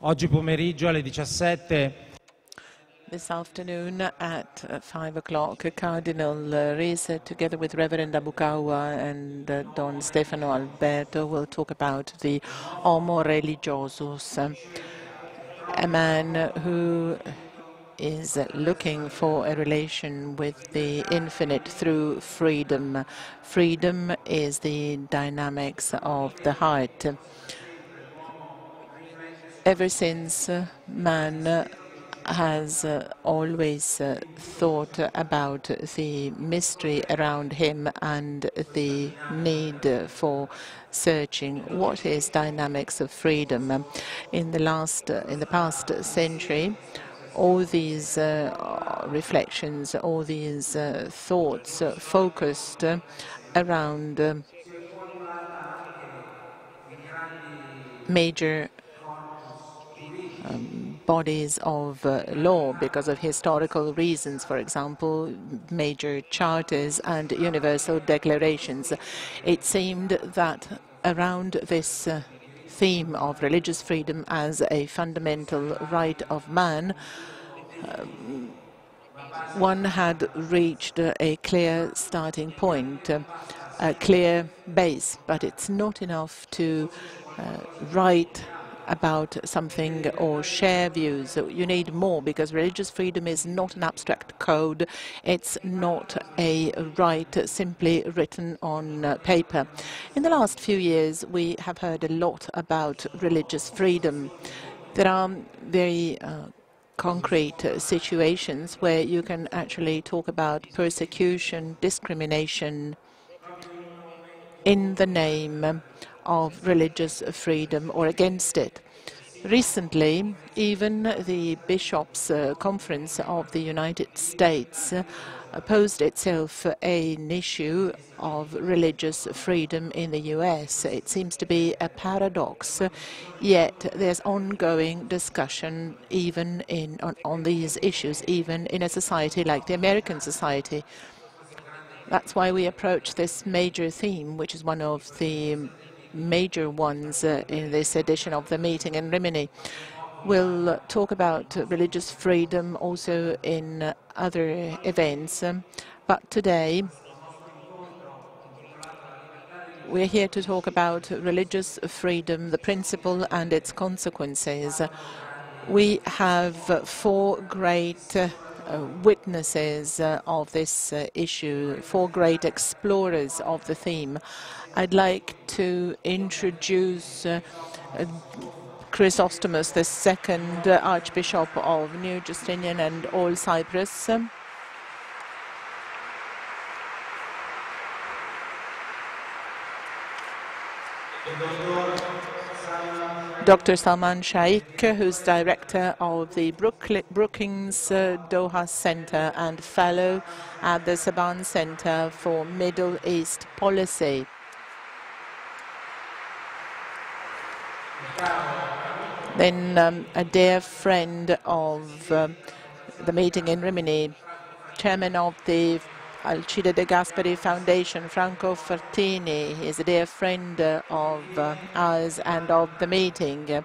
Oggi pomeriggio alle 17. This afternoon at 5 o'clock, Cardinal Risa, together with Reverend Abukawa and Don Stefano Alberto, will talk about the Homo Religiosus, a man who is looking for a relation with the infinite through freedom. Freedom is the dynamics of the heart. Ever since man has always thought about the mystery around him and the need for searching what is dynamics of freedom. In the past century, all these reflections, all these thoughts focused around major bodies of law because of historical reasons, for example, major charters and universal declarations. It seemed that around this theme of religious freedom as a fundamental right of man, one had reached a clear starting point, a clear base, but it's not enough to write about something or share views. So you need more, because religious freedom is not an abstract code. It's not a right simply written on paper. In the last few years, we have heard a lot about religious freedom. There are very concrete situations where you can actually talk about persecution, discrimination in the name of religious freedom or against it. Recently, even the Bishops' Conference of the United States posed itself an issue of religious freedom in the US. It seems to be a paradox, yet there's ongoing discussion even on these issues, even in a society like the American society. That's why we approach this major theme, which is one of the major ones in this edition of the meeting in Rimini. We'll talk about religious freedom also in other events, but today we're here to talk about religious freedom, the principle and its consequences. We have four great witnesses of this issue, four great explorers of the theme. I'd like to introduce Chrysostomos, the second Archbishop of New Justinian and all Cyprus. Dr. Salman Shaikh, who's director of the Brookings Doha Center and fellow at the Saban Center for Middle East Policy. Then a dear friend of the meeting in Rimini, chairman of the Alcide de Gasperi Foundation, Franco Frattini. He is a dear friend of ours and of the meeting.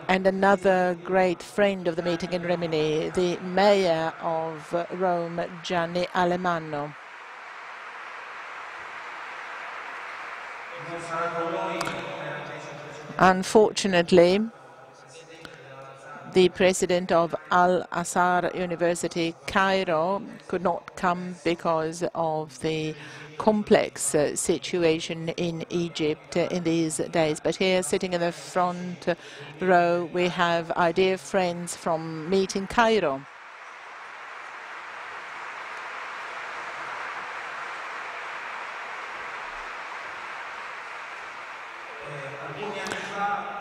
And another great friend of the meeting in Rimini, the mayor of Rome, Gianni Alemanno. Unfortunately, the president of Al-Azhar University, Cairo, could not come because of the complex situation in Egypt in these days. But here, sitting in the front row, we have our dear friends from Meeting Cairo.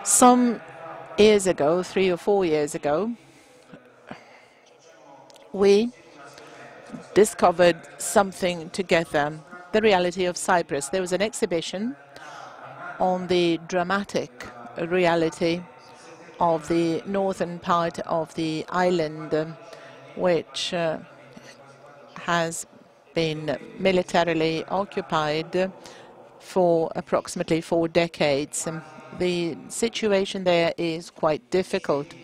Some years ago, 3 or 4 years ago, we discovered something together, the reality of Cyprus. There was an exhibition on the dramatic reality of the northern part of the island, which has been militarily occupied for approximately 4 decades. The situation there is quite difficult.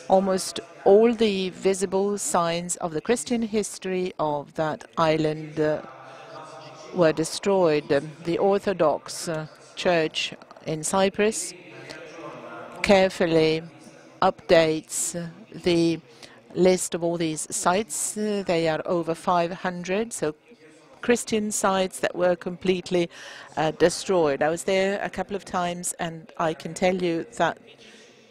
Almost all the visible signs of the Christian history of that island were destroyed. The Orthodox Church in Cyprus carefully updates the list of all these sites. They are over 500, so Christian sites that were completely destroyed. I was there a couple of times, and I can tell you that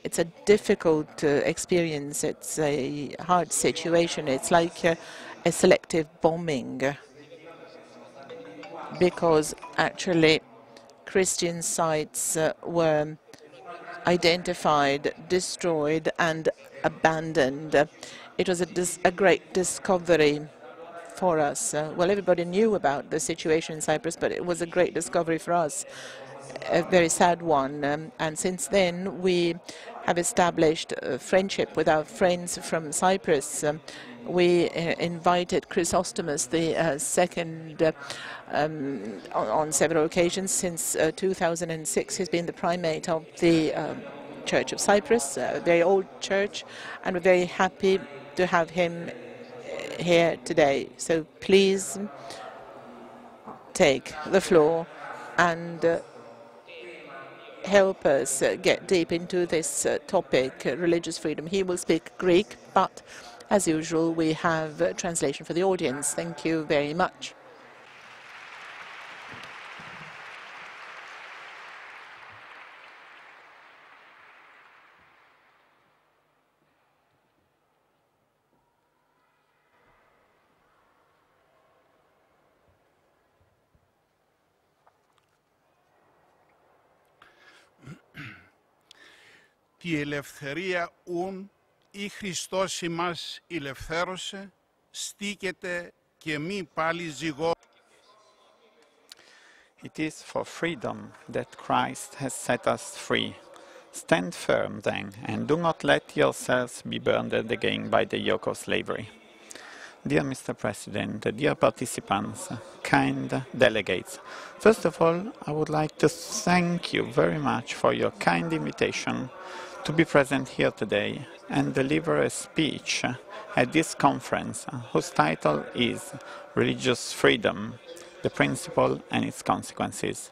it's a difficult experience. It's a hard situation. It's like a selective bombing, because actually Christian sites were identified, destroyed, and abandoned. It was a great discovery for us. Well, everybody knew about the situation in Cyprus, but it was a great discovery for us, a very sad one. And since then, we have established a friendship with our friends from Cyprus. We invited Chrysostomos the second on several occasions. Since 2006, he's been the primate of the Church of Cyprus, a very old church, and we're very happy to have him here today. So please take the floor and help us get deep into this topic, religious freedom. He will speak Greek, but as usual, we have translation for the audience. Thank you very much. «Τη ελευθερία ουν ή Χριστός ημάς ελευθέρωσε, στήκεται και μη πάλι ζυγό». It is for freedom that Christ has set us free. Stand firm then, and do not let yourselves be burdened again by the yoke of slavery. Dear Mr. President, dear participants, kind delegates, first of all, I would like to thank you very much for your kind invitation to be present here today and deliver a speech at this conference whose title is Religious Freedom, the Principle and its Consequences.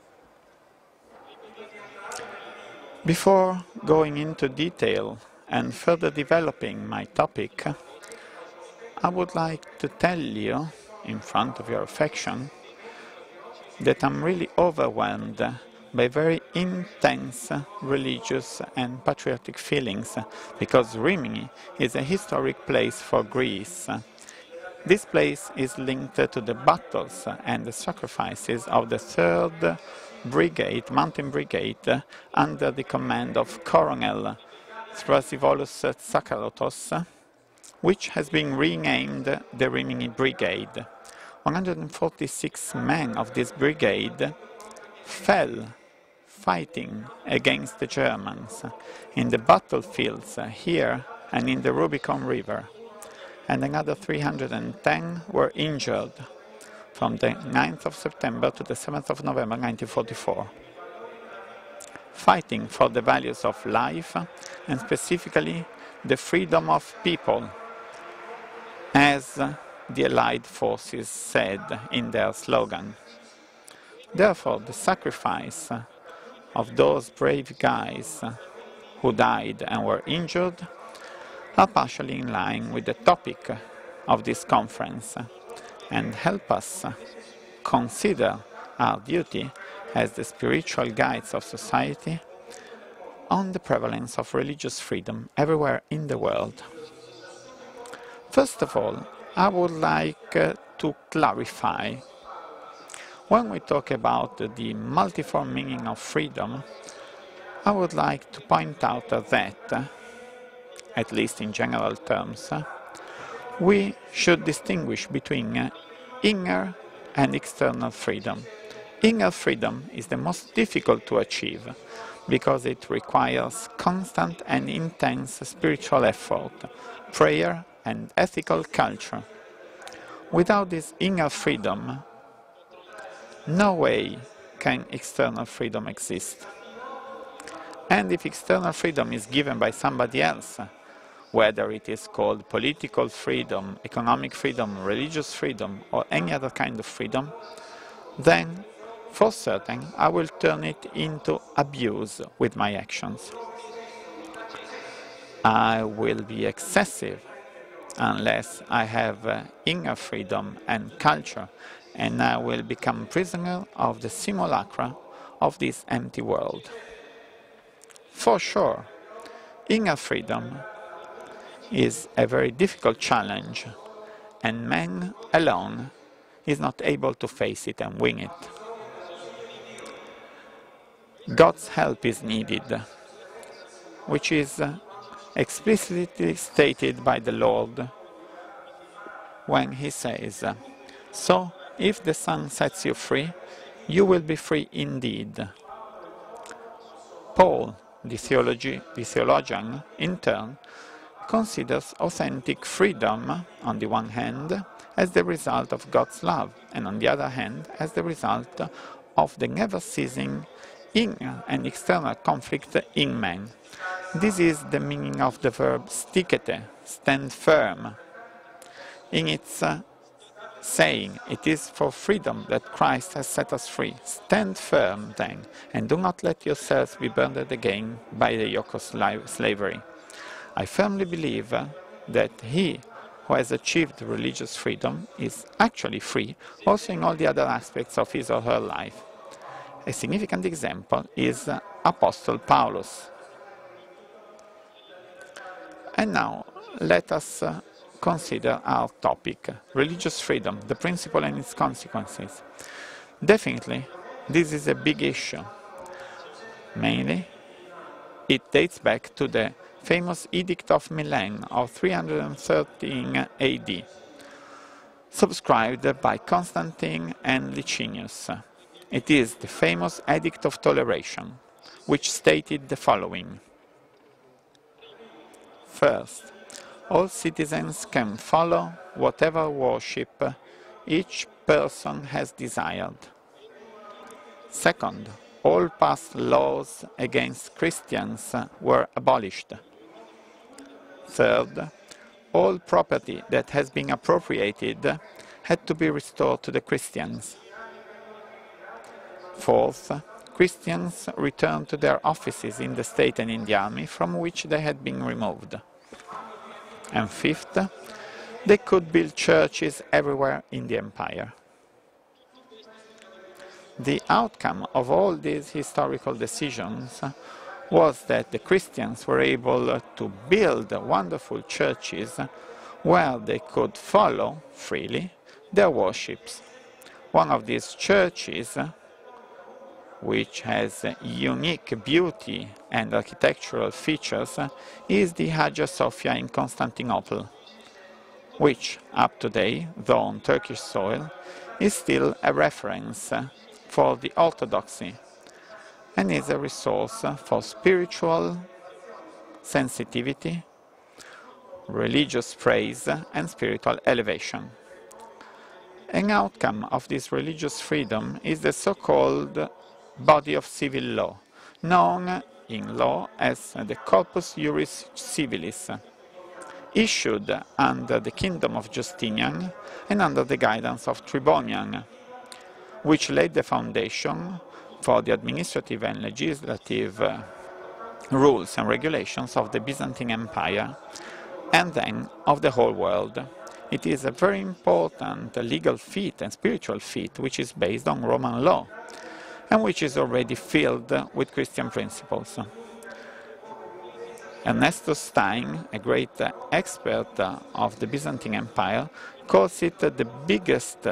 Before going into detail and further developing my topic, I would like to tell you, in front of your affection, that I'm really overwhelmed by very intense religious and patriotic feelings, because Rimini is a historic place for Greece. This place is linked to the battles and the sacrifices of the 3rd Brigade, Mountain Brigade, under the command of Colonel Thrasivoulos Tsakalotos, which has been renamed the Rimini Brigade. 146 men of this brigade fell fighting against the Germans in the battlefields here and in the Rubicon River, and another 310 were injured from the 9th of September to the 7th of November 1944, fighting for the values of life and specifically the freedom of people, as the Allied forces said in their slogan. Therefore, the sacrifice of those brave guys who died and were injured are partially in line with the topic of this conference and help us consider our duty as the spiritual guides of society on the prevalence of religious freedom everywhere in the world. First of all, I would like to clarify. When we talk about the multiform meaning of freedom, I would like to point out that, at least in general terms, we should distinguish between inner and external freedom. Inner freedom is the most difficult to achieve because it requires constant and intense spiritual effort, prayer and ethical culture. Without this inner freedom, no way can external freedom exist. And if external freedom is given by somebody else, whether it is called political freedom, economic freedom, religious freedom, or any other kind of freedom, then for certain I will turn it into abuse with my actions. I will be excessive unless I have inner freedom and culture, and I will become prisoner of the simulacra of this empty world. For sure, inner freedom is a very difficult challenge, and man alone is not able to face it and win it. God's help is needed, which is explicitly stated by the Lord when he says, "So, if the Son sets you free, you will be free indeed." Paul, the theologian, in turn, considers authentic freedom, on the one hand, as the result of God's love, and on the other hand, as the result of the never-ceasing inner and external conflict in man. This is the meaning of the verb stikete, stand firm. In its saying, it is for freedom that Christ has set us free. Stand firm, then, and do not let yourselves be burdened again by the yoke of slavery. I firmly believe that he who has achieved religious freedom is actually free, also in all the other aspects of his or her life. A significant example is Apostle Paulus. And now, let us consider our topic, religious freedom, the principle and its consequences. Definitely, this is a big issue. Mainly, it dates back to the famous Edict of Milan of 313 AD, subscribed by Constantine and Licinius. It is the famous Edict of Toleration, which stated the following. First, all citizens can follow whatever worship each person has desired. Second, all past laws against Christians were abolished. Third, all property that has been appropriated had to be restored to the Christians. Fourth, Christians returned to their offices in the state and in the army from which they had been removed. And fifth, they could build churches everywhere in the empire. The outcome of all these historical decisions was that the Christians were able to build wonderful churches where they could follow freely their worships. One of these churches, which has unique beauty and architectural features, is the Hagia Sophia in Constantinople, which, up to date, though on Turkish soil, is still a reference for the orthodoxy and is a resource for spiritual sensitivity, religious praise, and spiritual elevation. An outcome of this religious freedom is the so-called body of civil law, known in law as the Corpus Juris Civilis, issued under the kingdom of Justinian and under the guidance of Tribonian, which laid the foundation for the administrative and legislative rules and regulations of the Byzantine Empire and then of the whole world. It is a very important legal feat and spiritual feat which is based on Roman law and which is already filled with Christian principles. Ernesto Stein, a great expert of the Byzantine Empire, calls it the biggest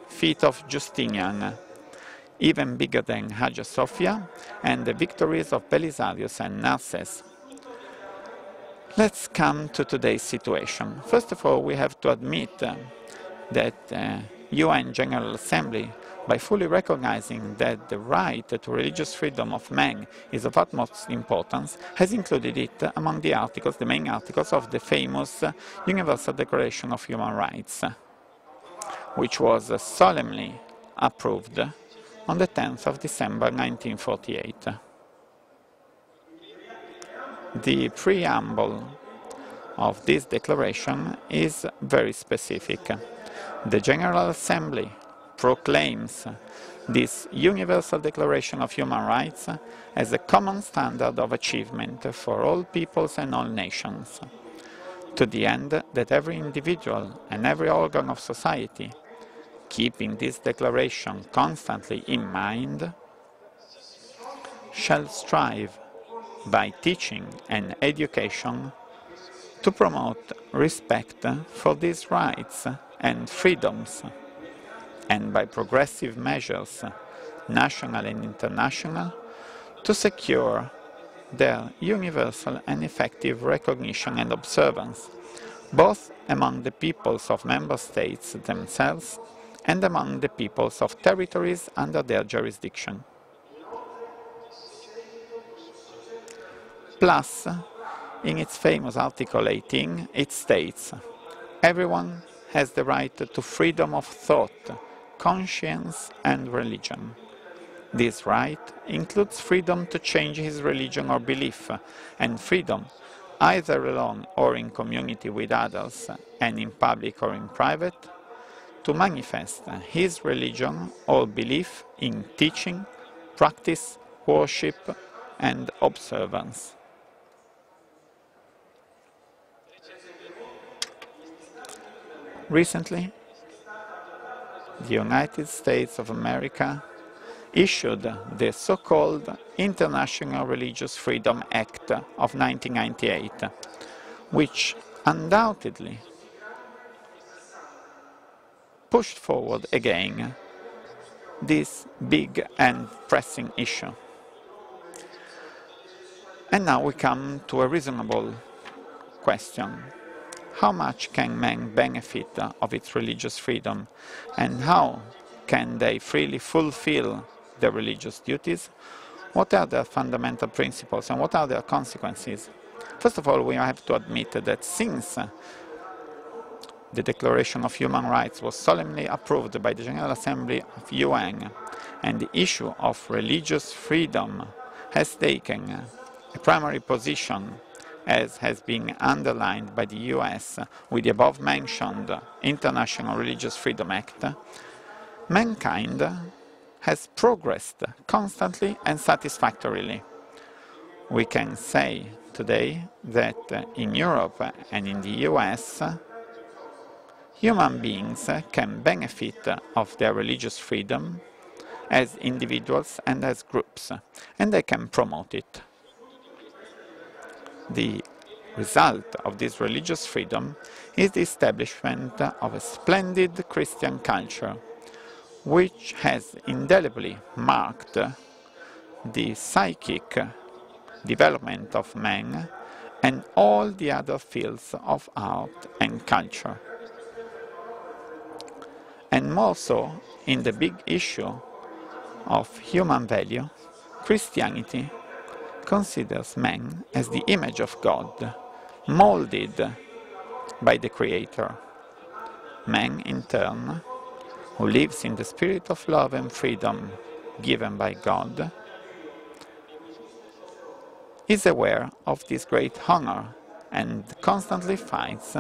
feat of Justinian, even bigger than Hagia Sophia and the victories of Belisarius and Narses. Let's come to today's situation. First of all, we have to admit that UN General Assembly, by fully recognizing that the right to religious freedom of man is of utmost importance, has included it among the articles, the main articles of the famous Universal Declaration of Human Rights, which was solemnly approved on the 10th of December 1948. The preamble of this declaration is very specific. The General Assembly proclaims this Universal Declaration of Human Rights as a common standard of achievement for all peoples and all nations, to the end that every individual and every organ of society, keeping this declaration constantly in mind, shall strive by teaching and education to promote respect for these rights and freedoms, and by progressive measures, national and international, to secure their universal and effective recognition and observance, both among the peoples of member states themselves and among the peoples of territories under their jurisdiction. Plus, in its famous Article 18, it states, everyone has the right to freedom of thought, conscience and religion. This right includes freedom to change his religion or belief, and freedom, either alone or in community with others, and in public or in private, to manifest his religion or belief in teaching, practice, worship and observance. Recently, the United States of America issued the so-called International Religious Freedom Act of 1998, which undoubtedly pushed forward again this big and pressing issue. And now we come to a reasonable question. How much can men benefit of its religious freedom, and how can they freely fulfill their religious duties? What are their fundamental principles and what are their consequences? First of all, we have to admit that since the Declaration of Human Rights was solemnly approved by the General Assembly of UN, and the issue of religious freedom has taken a primary position, as has been underlined by the US with the above-mentioned International Religious Freedom Act, mankind has progressed constantly and satisfactorily. We can say today that in Europe and in the US, human beings can benefit of their religious freedom as individuals and as groups, and they can promote it. The result of this religious freedom is the establishment of a splendid Christian culture, which has indelibly marked the psychic development of man and all the other fields of art and culture. And more so in the big issue of human value, Christianity considers man as the image of God, molded by the Creator. Man, in turn, who lives in the spirit of love and freedom given by God, is aware of this great honor and constantly fights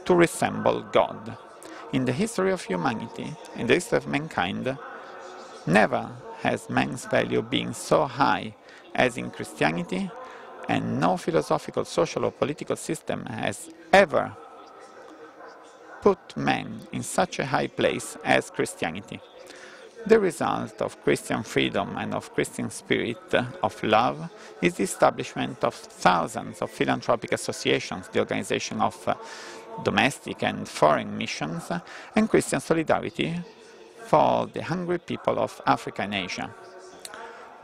to resemble God. In the history of humanity, in the history of mankind, never has man's value been so high as in Christianity, and no philosophical, social or political system has ever put man in such a high place as Christianity. The result of Christian freedom and of Christian spirit of love is the establishment of thousands of philanthropic associations, the organization of domestic and foreign missions, and Christian solidarity for the hungry people of Africa and Asia.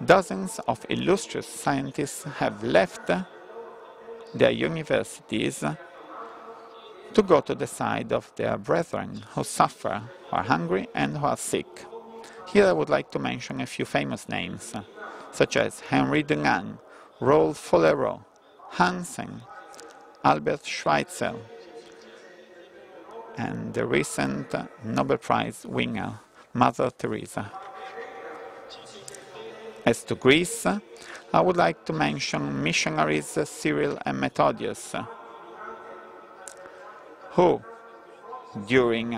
Dozens of illustrious scientists have left their universities to go to the side of their brethren who suffer, who are hungry and who are sick. Here I would like to mention a few famous names, such as Henri Dunant, Rolf Follereau, Hansen, Albert Schweitzer, and the recent Nobel Prize winner, Mother Teresa. As to Greece, I would like to mention missionaries Cyril and Methodius, who, during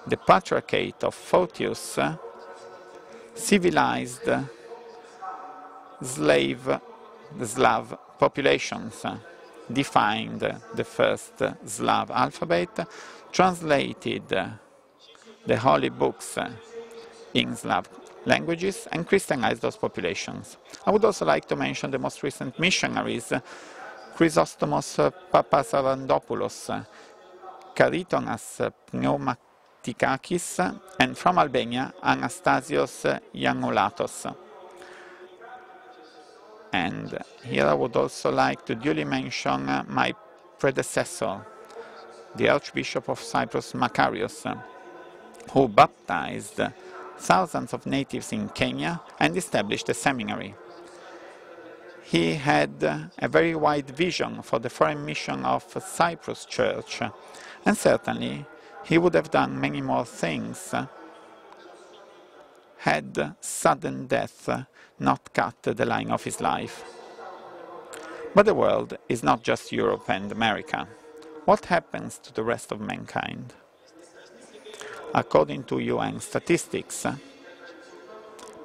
the Patriarchate of Photius, civilized Slav populations, defined the first Slav alphabet, translated the holy books in Slav languages, and Christianized those populations. I would also like to mention the most recent missionaries, Chrysostomos Papasarandopoulos, Karitonas Pneumatikakis, and from Albania, Anastasios Yannoulatos. And here I would also like to duly mention my predecessor, the Archbishop of Cyprus, Macarius, who baptized thousands of natives in Kenya and established a seminary. He had a very wide vision for the foreign mission of Cyprus Church, and certainly he would have done many more things had sudden death not cut the line of his life. But the world is not just Europe and America. What happens to the rest of mankind? According to UN statistics,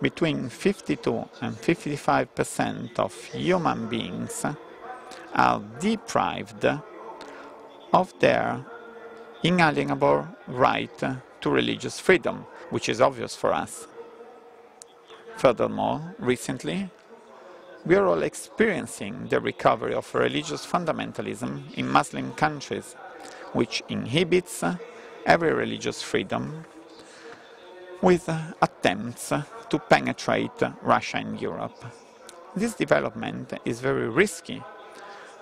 between 52 and 55% of human beings are deprived of their inalienable right to religious freedom, which is obvious for us. Furthermore, recently, we are all experiencing the recovery of religious fundamentalism in Muslim countries, which inhibits every religious freedom, with attempts to penetrate Russia and Europe. This development is very risky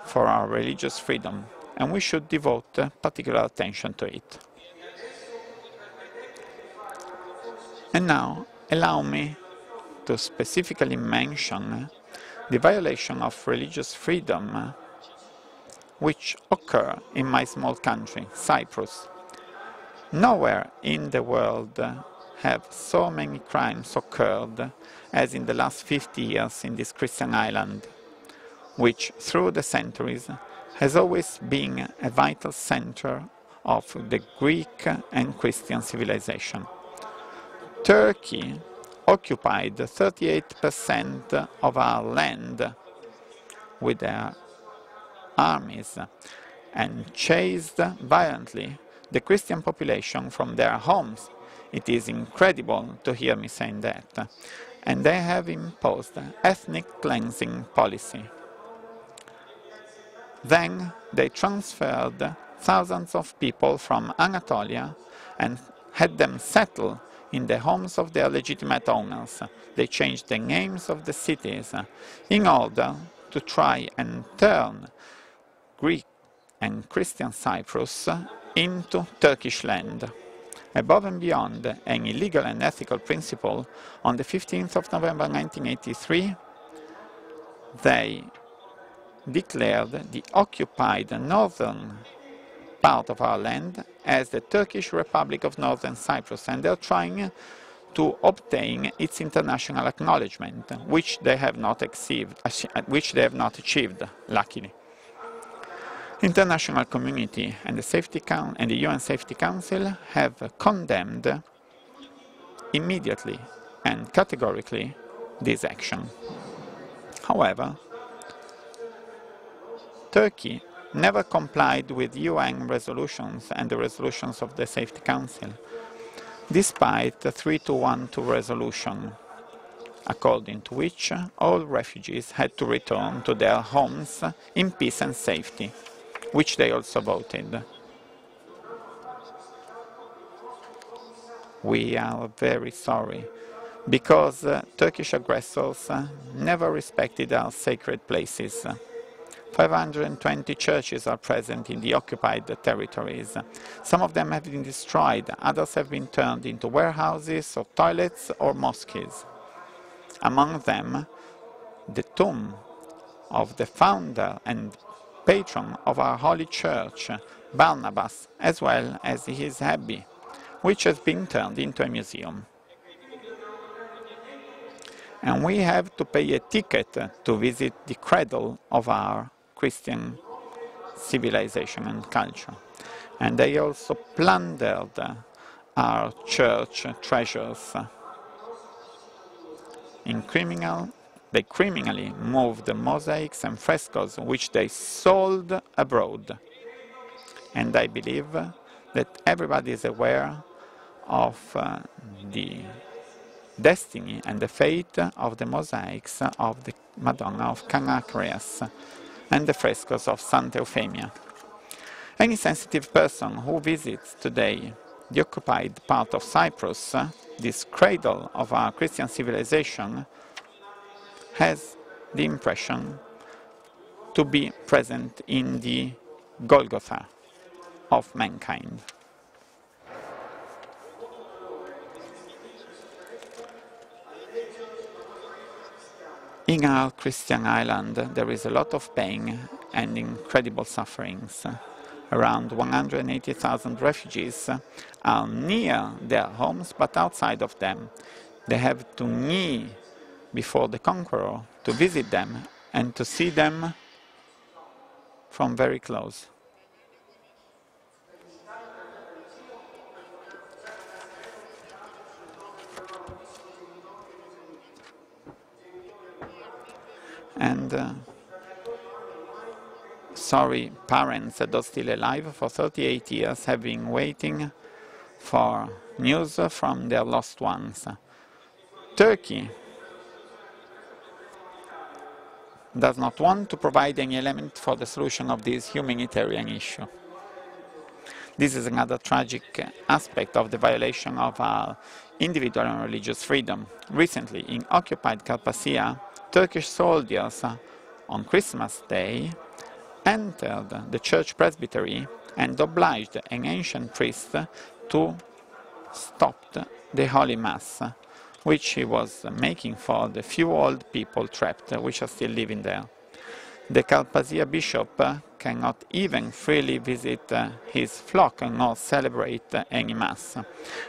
for our religious freedom, and we should devote particular attention to it. And now, allow me to specifically mention the violation of religious freedom which occur in my small country, Cyprus. Nowhere in the world have so many crimes occurred as in the last 50 years in this Christian island, which through the centuries has always been a vital center of the Greek and Christian civilization. Turkey occupied 38% of our land with their armies and chased violently the Christian population from their homes. It is incredible to hear me saying that. And they have imposed ethnic cleansing policy. Then they transferred thousands of people from Anatolia and had them settle in the homes of their legitimate owners. They changed the names of the cities in order to try and turn Greek and Christian Cyprus into Turkish land. Above and beyond any legal and ethical principle, on the 15th of November 1983, they declared the occupied northern part of our land as the Turkish Republic of Northern Cyprus, and they're trying to obtain its international acknowledgement, which they have not achieved, luckily. International community and the UN Safety Council have condemned immediately and categorically this action. However, Turkey never complied with UN resolutions and the resolutions of the Safety Council, despite the 3-2-1-2 resolution, according to which all refugees had to return to their homes in peace and safety, which they also voted. We are very sorry, because Turkish aggressors never respected our sacred places. 520 churches are present in the occupied territories. Some of them have been destroyed, others have been turned into warehouses or toilets or mosques. Among them, the tomb of the founder and patron of our holy church, Barnabas, as well as his abbey, which has been turned into a museum. And we have to pay a ticket to visit the cradle of our Christian civilization and culture. And they also plundered our church treasures. They criminally moved the mosaics and frescoes which they sold abroad. And I believe that everybody is aware of the destiny and the fate of the mosaics of the Madonna of Canacreas and the frescoes of Santa Euphemia. Any sensitive person who visits today the occupied part of Cyprus, this cradle of our Christian civilization, has the impression to be present in the Golgotha of mankind. In our Christian island, there is a lot of pain and incredible sufferings. Around 180,000 refugees are near their homes, but outside of them. They have to kneel before the conqueror to visit them and to see them from very close. And sorry, parents that are still alive for 38 years have been waiting for news from their lost ones. Turkey does not want to provide any element for the solution of this humanitarian issue. This is another tragic aspect of the violation of our individual and religious freedom. Recently, in occupied Carpathian, Turkish soldiers on Christmas Day entered the church presbytery and obliged an ancient priest to stop the Holy Mass, which he was making for the few old people trapped, which are still living there. The Carpathian bishop cannot even freely visit his flock nor celebrate any Mass.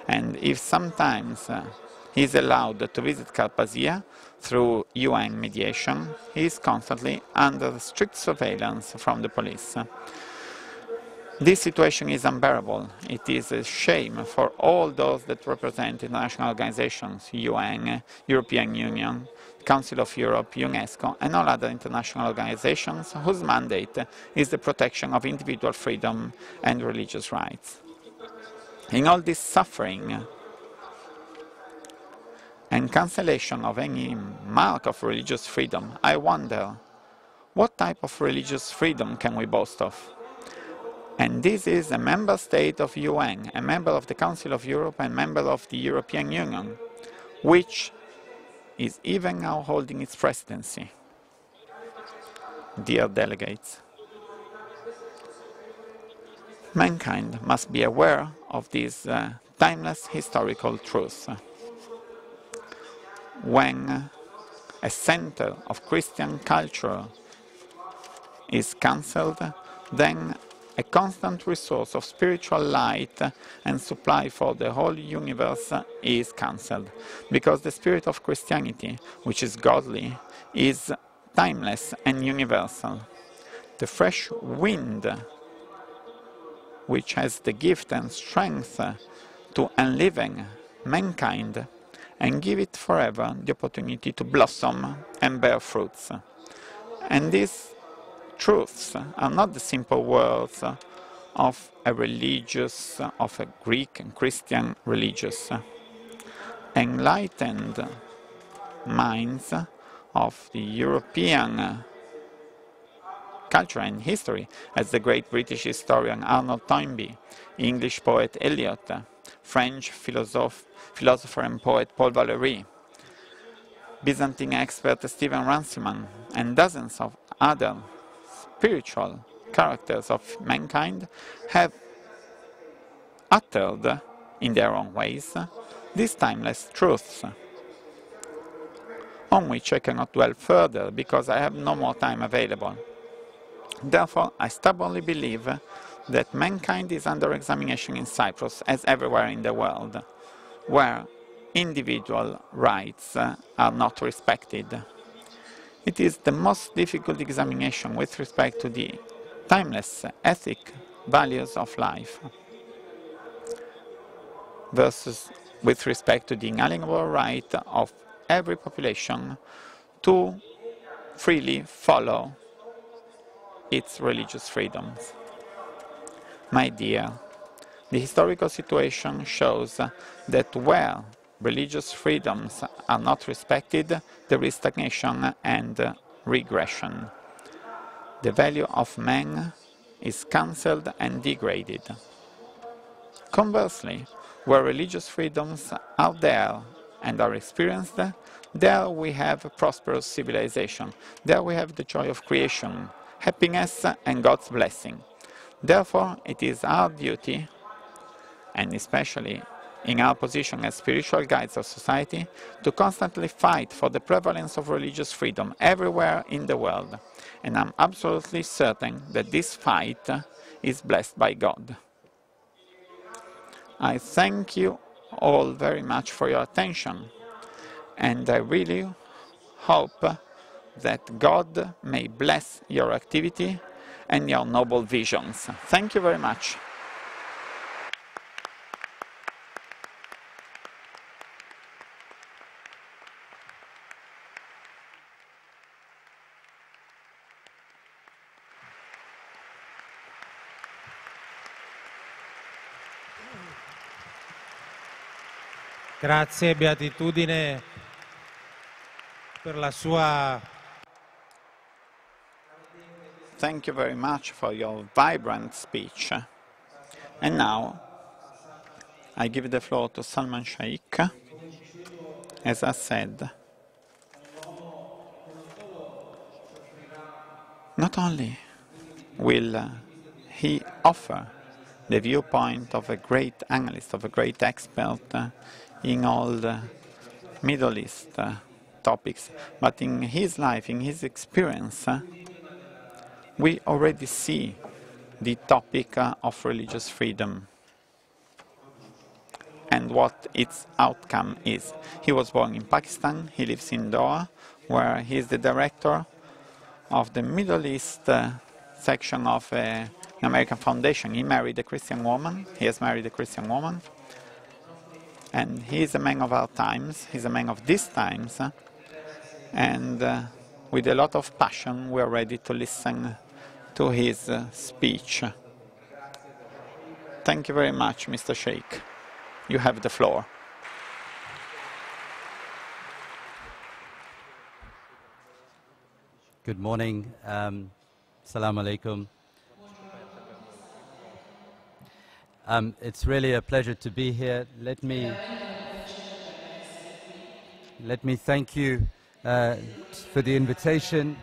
And if sometimes he is allowed to visit Carpathian through UN mediation, he is constantly under strict surveillance from the police. This situation is unbearable. It is a shame for all those that represent international organizations, UN, European Union, Council of Europe, UNESCO, and all other international organizations whose mandate is the protection of individual freedom and religious rights. In all this suffering and cancellation of any mark of religious freedom, I wonder, what type of religious freedom can we boast of? And this is a member state of UN, a member of the Council of Europe and member of the European Union, which is even now holding its presidency. Dear delegates, mankind must be aware of this timeless historical truth. When a center of Christian culture is cancelled, then a constant resource of spiritual light and supply for the whole universe is cancelled, because the spirit of Christianity, which is godly, is timeless and universal. The fresh wind, which has the gift and strength to enliven mankind and give it forever the opportunity to blossom and bear fruits. And these truths are not the simple words of a religious, of a Greek and Christian religious. Enlightened minds of the European culture and history, as the great British historian Arnold Toynbee, English poet Eliot, French philosopher and poet Paul Valéry, Byzantine expert Stephen Runciman, and dozens of other spiritual characters of mankind have uttered, in their own ways, these timeless truths, on which I cannot dwell further because I have no more time available. Therefore, I stubbornly believe that mankind is under examination in Cyprus, as everywhere in the world, where individual rights are not respected. It is the most difficult examination with respect to the timeless ethic values of life versus with respect to the inalienable right of every population to freely follow its religious freedoms. My dear, the historical situation shows that where religious freedoms are not respected, there is stagnation and regression. The value of man is cancelled and degraded. Conversely, where religious freedoms are there and are experienced, there we have a prosperous civilization. There we have the joy of creation, happiness and God's blessing. Therefore, it is our duty, and especially in our position as spiritual guides of society, to constantly fight for the prevalence of religious freedom everywhere in the world. And I'm absolutely certain that this fight is blessed by God. I thank you all very much for your attention, and I really hope that God may bless your activity and your noble visions. Thank you very much. Grazie, Beatitudine, per la sua... Thank you very much for your vibrant speech. And now, I give the floor to Salman Shaikh. As I said, not only will he offer the viewpoint of a great analyst, of a great expert in all the Middle East topics, but in his life, in his experience, we already see the topic of religious freedom and what its outcome is. He was born in Pakistan, he lives in Doha, where he is the director of the Middle East section of an American foundation. He married a Christian woman, he has married a Christian woman, and he is a man of our times, he's a man of these times, and with a lot of passion we are ready to listen to his speech. Thank you very much, Mr. Shaikh. You have the floor. Good morning. Assalamu alaikum. It's really a pleasure to be here. Let me thank you for the invitation,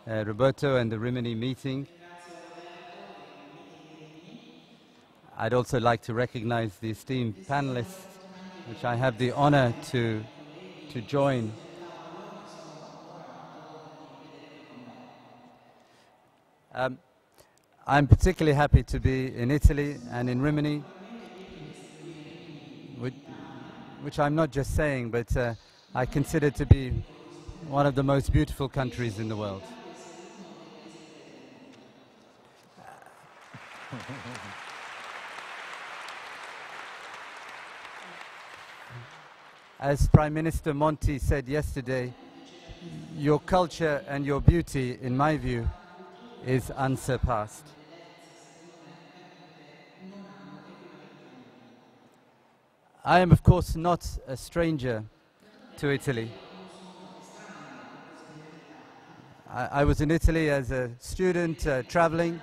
Roberto, and the Rimini meeting. I'd also like to recognize the esteemed panelists, which I have the honor to join. I'm particularly happy to be in Italy and in Rimini, which I'm not just saying, but I consider to be one of the most beautiful countries in the world. As Prime Minister Monti said yesterday, your culture and your beauty, in my view, is unsurpassed. I am, of course, not a stranger to Italy. I was in Italy as a student, traveling.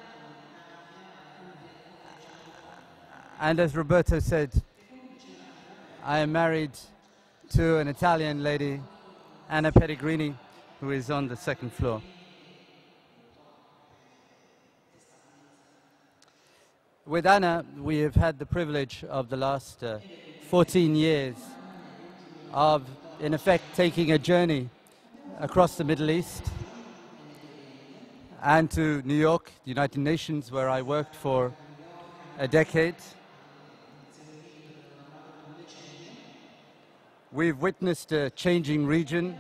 And as Roberto said, I am married to an Italian lady, Anna Pellegrini, who is on the second floor. With Anna, we have had the privilege of the last 14 years of, in effect, taking a journey across the Middle East and to New York, the United Nations, where I worked for a decade. We've witnessed a changing region.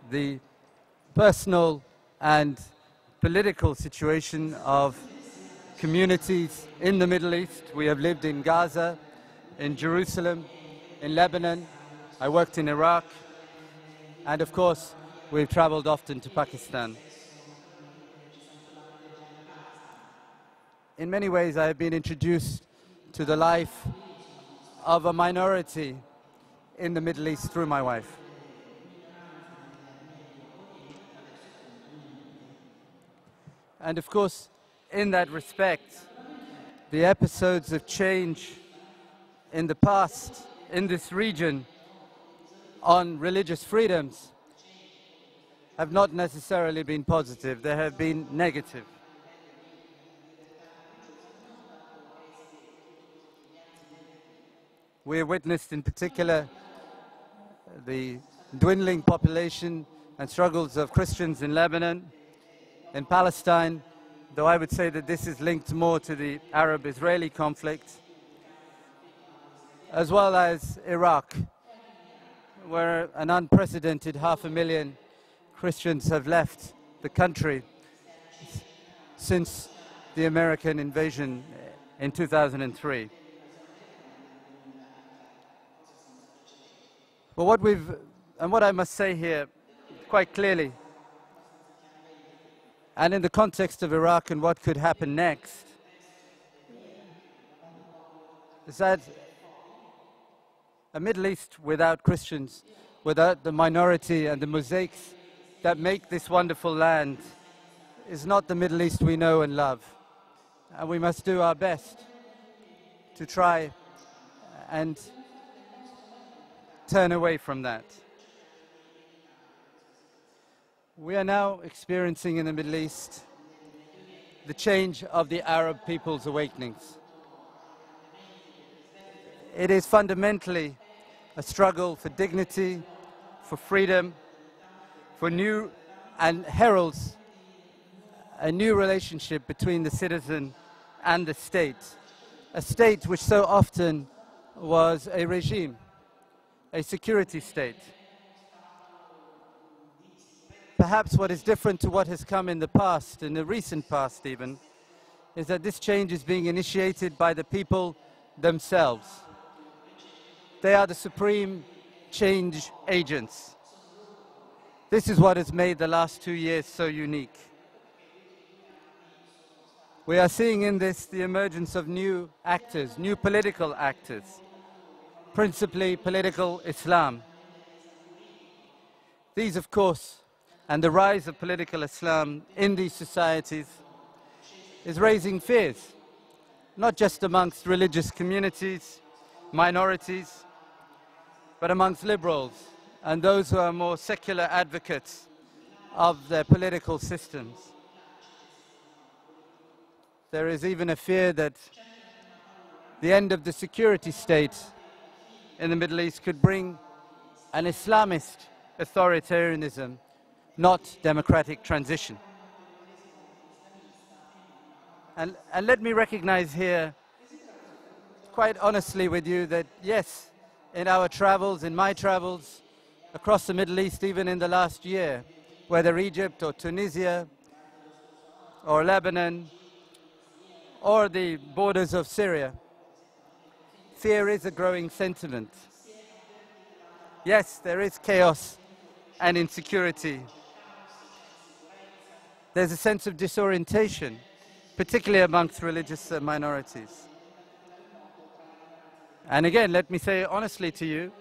The personal and political situation of communities in the Middle East. We have lived in Gaza, in Jerusalem, in Lebanon. I worked in Iraq. And of course, we've traveled often to Pakistan. In many ways, I have been introduced to the life of a minority in the Middle East through my wife. And of course, in that respect, the episodes of change in the past in this region on religious freedoms have not necessarily been positive. They have been negative. We have witnessed in particular the dwindling population and struggles of Christians in Lebanon, in Palestine, though I would say that this is linked more to the Arab-Israeli conflict, as well as Iraq, where an unprecedented 500,000 Christians have left the country since the American invasion in 2003. But what I must say here quite clearly, and in the context of Iraq and what could happen next, is that a Middle East without Christians, without the minority and the mosaics that make this wonderful land, is not the Middle East we know and love. And we must do our best to try and turn away from that. We are now experiencing in the Middle East the change of the Arab people's awakenings. It is fundamentally a struggle for dignity, for freedom, for new, and heralds a new relationship between the citizen and the state. A state which so often was a regime, a security state. Perhaps what is different to what has come in the past, in the recent past even, is that this change is being initiated by the people themselves. They are the supreme change agents. This is what has made the last 2 years so unique. We are seeing in this the emergence of new actors, new political actors, principally political Islam. These, of course, and the rise of political Islam in these societies is raising fears, not just amongst religious communities, minorities, but amongst liberals and those who are more secular advocates of their political systems. There is even a fear that the end of the security state in the Middle East could bring an Islamist authoritarianism, not democratic transition. And let me recognize here, quite honestly with you, that yes, in our travels, in my travels across the Middle East, even in the last year, whether Egypt or Tunisia or Lebanon or the borders of Syria, fear is a growing sentiment. Yes, there is chaos and insecurity. There's a sense of disorientation, particularly amongst religious minorities. And again, let me say honestly to you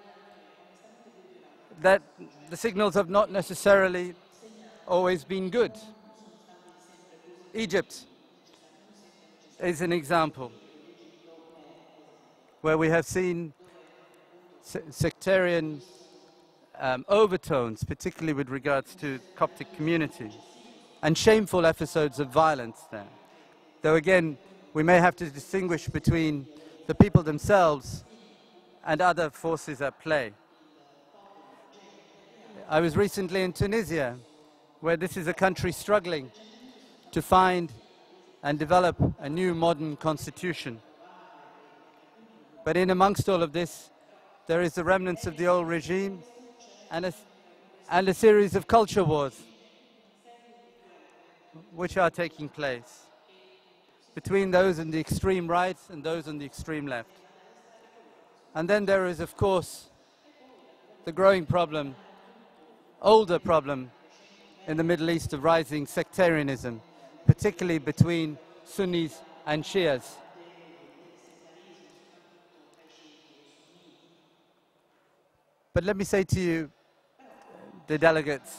that the signals have not necessarily always been good. Egypt is an example where we have seen sectarian overtones, particularly with regards to Coptic community, and shameful episodes of violence there. Though again, we may have to distinguish between the people themselves and other forces at play. I was recently in Tunisia, where this is a country struggling to find and develop a new modern constitution. But in amongst all of this, there is the remnants of the old regime and a series of culture wars which are taking place between those on the extreme right and those on the extreme left. And then there is, of course, the growing problem, older problem, in the Middle East of rising sectarianism, particularly between Sunnis and Shias. But let me say to you, the delegates,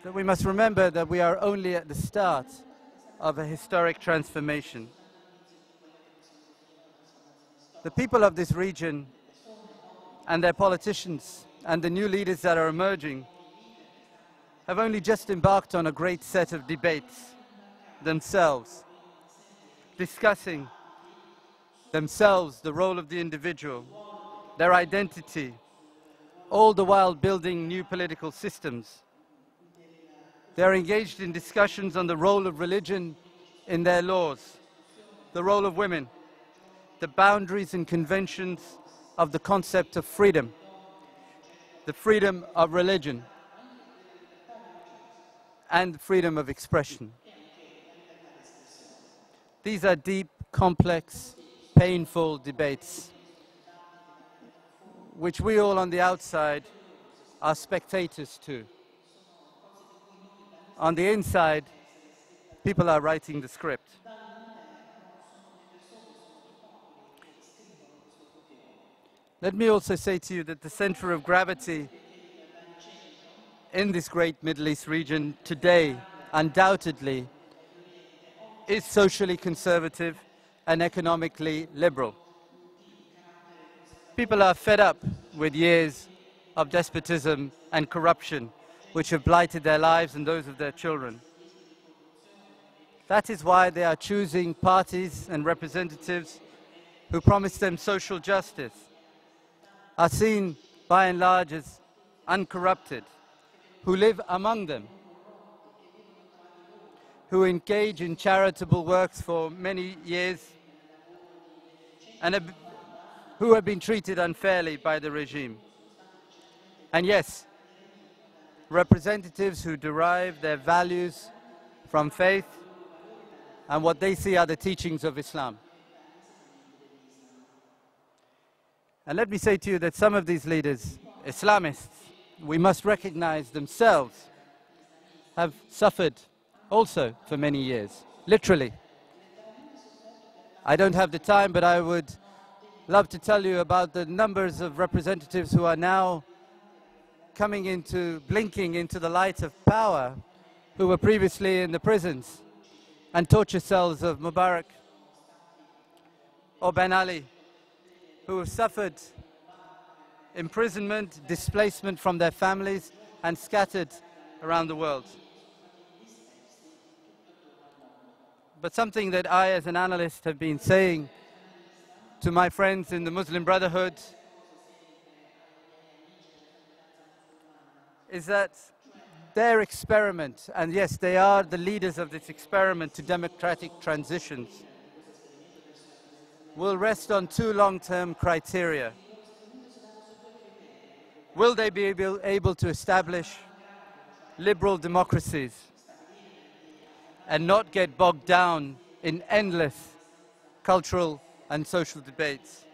that we must remember that we are only at the start of a historic transformation. The people of this region and their politicians and the new leaders that are emerging have only just embarked on a great set of debates themselves, discussing themselves, the role of the individual, their identity, all the while building new political systems. They are engaged in discussions on the role of religion in their laws, the role of women, the boundaries and conventions of the concept of freedom, the freedom of religion, and freedom of expression. These are deep, complex, painful debates, which we all on the outside are spectators to. On the inside, people are writing the script. Let me also say to you that the center of gravity in this great Middle East region today, undoubtedly, is socially conservative and economically liberal. People are fed up with years of despotism and corruption, which have blighted their lives and those of their children. That is why they are choosing parties and representatives who promise them social justice, are seen by and large as uncorrupted, who live among them, who engage in charitable works for many years, and who have been treated unfairly by the regime. And yes, representatives who derive their values from faith and what they see are the teachings of Islam. And let me say to you that some of these leaders, Islamists, we must recognize themselves, have suffered also for many years, literally. I don't have the time, but I would love to tell you about the numbers of representatives who are now blinking into the light of power, who were previously in the prisons and torture cells of Mubarak or Ben Ali, who have suffered imprisonment, displacement from their families, and scattered around the world. But something that I, as an analyst, have been saying to my friends in the Muslim Brotherhood is that their experiment, and yes, they are the leaders of this experiment to democratic transitions, will rest on two long-term criteria. Will they be able to establish liberal democracies and not get bogged down in endless cultural and social debates?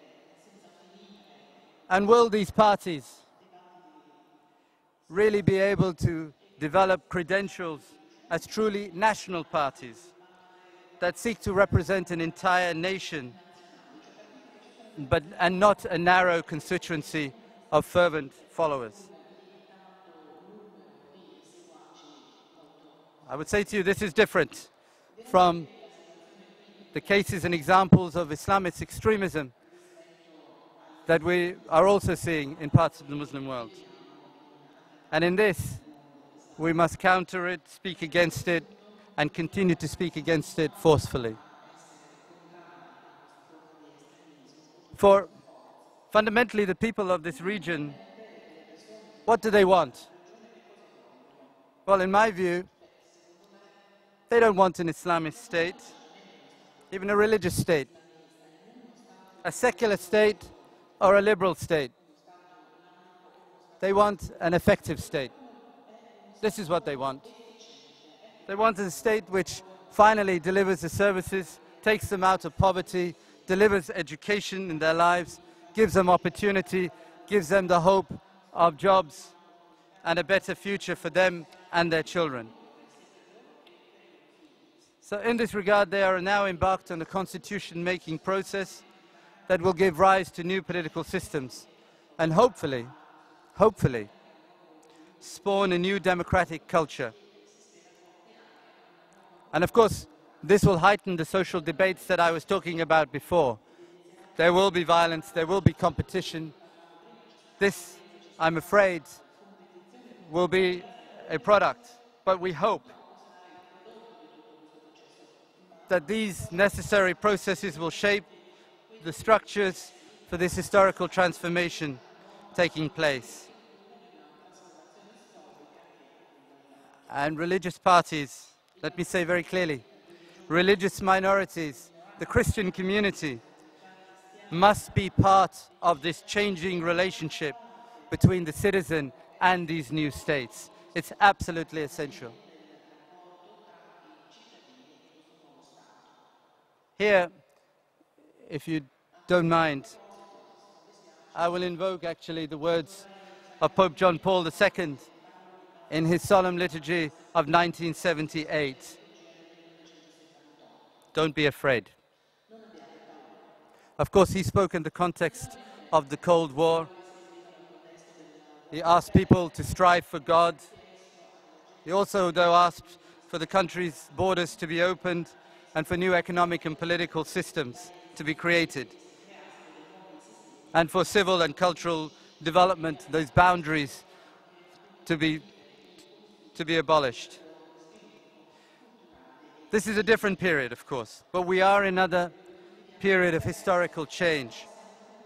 And will these parties really be able to develop credentials as truly national parties that seek to represent an entire nation, and not a narrow constituency of fervent followers? I would say to you, this is different from the cases and examples of Islamist extremism that we are also seeing in parts of the Muslim world. And in this, we must counter it, speak against it, and continue to speak against it forcefully. For fundamentally, the people of this region, what do they want? Well, in my view, they don't want an Islamist state, even a religious state. a secular state or a liberal state. They want an effective state. This is what they want. They want a state which finally delivers the services, takes them out of poverty, delivers education in their lives, gives them opportunity, gives them the hope of jobs and a better future for them and their children. So in this regard, they are now embarked on a constitution-making process that will give rise to new political systems and hopefully, spawn a new democratic culture. And of course, this will heighten the social debates that I was talking about before. There will be violence, there will be competition. This, I'm afraid, will be a product, but we hope that these necessary processes will shape the structures for this historical transformation taking place. And religious parties, let me say very clearly, religious minorities, the Christian community, must be part of this changing relationship between the citizen and these new states. It's absolutely essential. Here, if you don't mind, I will invoke actually the words of Pope John Paul II in his solemn liturgy of 1978. Don't be afraid. Of course, he spoke in the context of the Cold War. He asked people to strive for God. He also, though, asked for the country's borders to be opened and for new economic and political systems to be created, and for civil and cultural development, those boundaries to be abolished. This is a different period, of course, but we are in another period of historical change,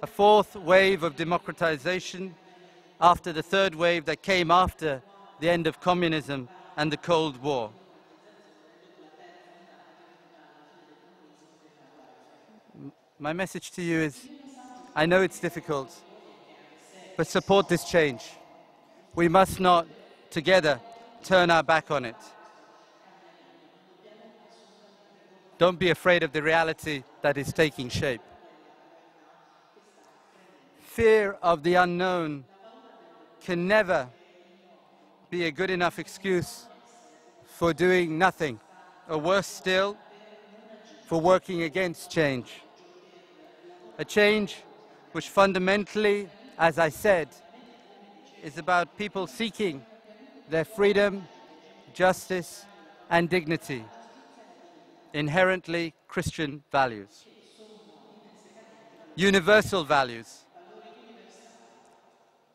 a fourth wave of democratization after the third wave that came after the end of communism and the Cold War. My message to you is, I know it's difficult, but support this change. We must not, together, turn our back on it. Don't be afraid of the reality that is taking shape. Fear of the unknown can never be a good enough excuse for doing nothing, or worse still, for working against change. A change which fundamentally, as I said, is about people seeking their freedom, justice, and dignity, inherently Christian values, universal values.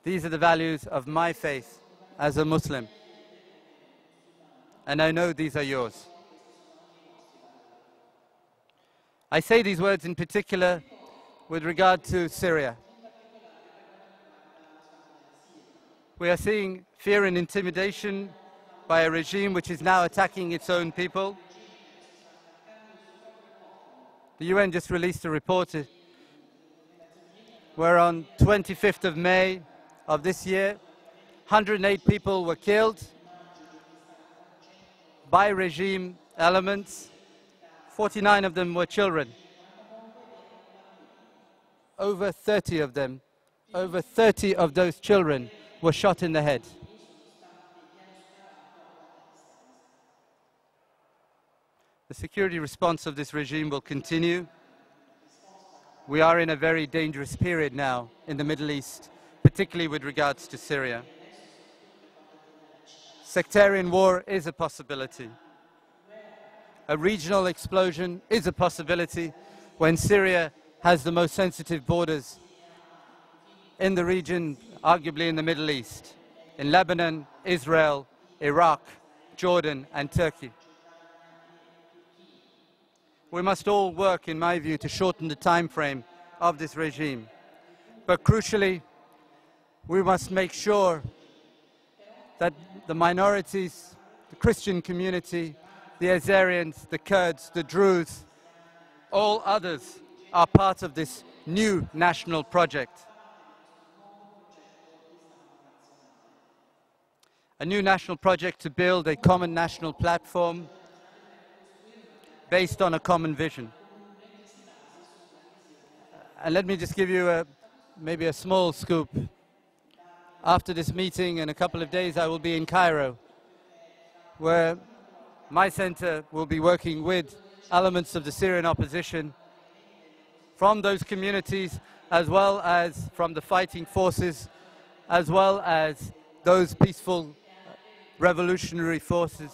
These are the values of my faith as a Muslim, and I know these are yours. I say these words in particular with regard to Syria. We are seeing fear and intimidation by a regime which is now attacking its own people. The UN just released a report where on 25th of May of this year, 108 people were killed by regime elements. 49 of them were children. Over 30 of them, over 30 of those children were shot in the head. The security response of this regime will continue. We are in a very dangerous period now in the Middle East, particularly with regards to Syria. Sectarian war is a possibility. A regional explosion is a possibility when Syria has the most sensitive borders in the region, arguably in the Middle East, in Lebanon, Israel, Iraq, Jordan, and Turkey. We must all work, in my view, to shorten the time frame of this regime. But crucially, we must make sure that the minorities, the Christian community, the Azerians, the Kurds, the Druze, all others are part of this new national project. A new national project to build a common national platform based on a common vision. And let me just give you maybe a small scoop. After this meeting, in a couple of days, I will be in Cairo, where my center will be working with elements of the Syrian opposition from those communities, as well as from the fighting forces, as well as those peaceful revolutionary forces.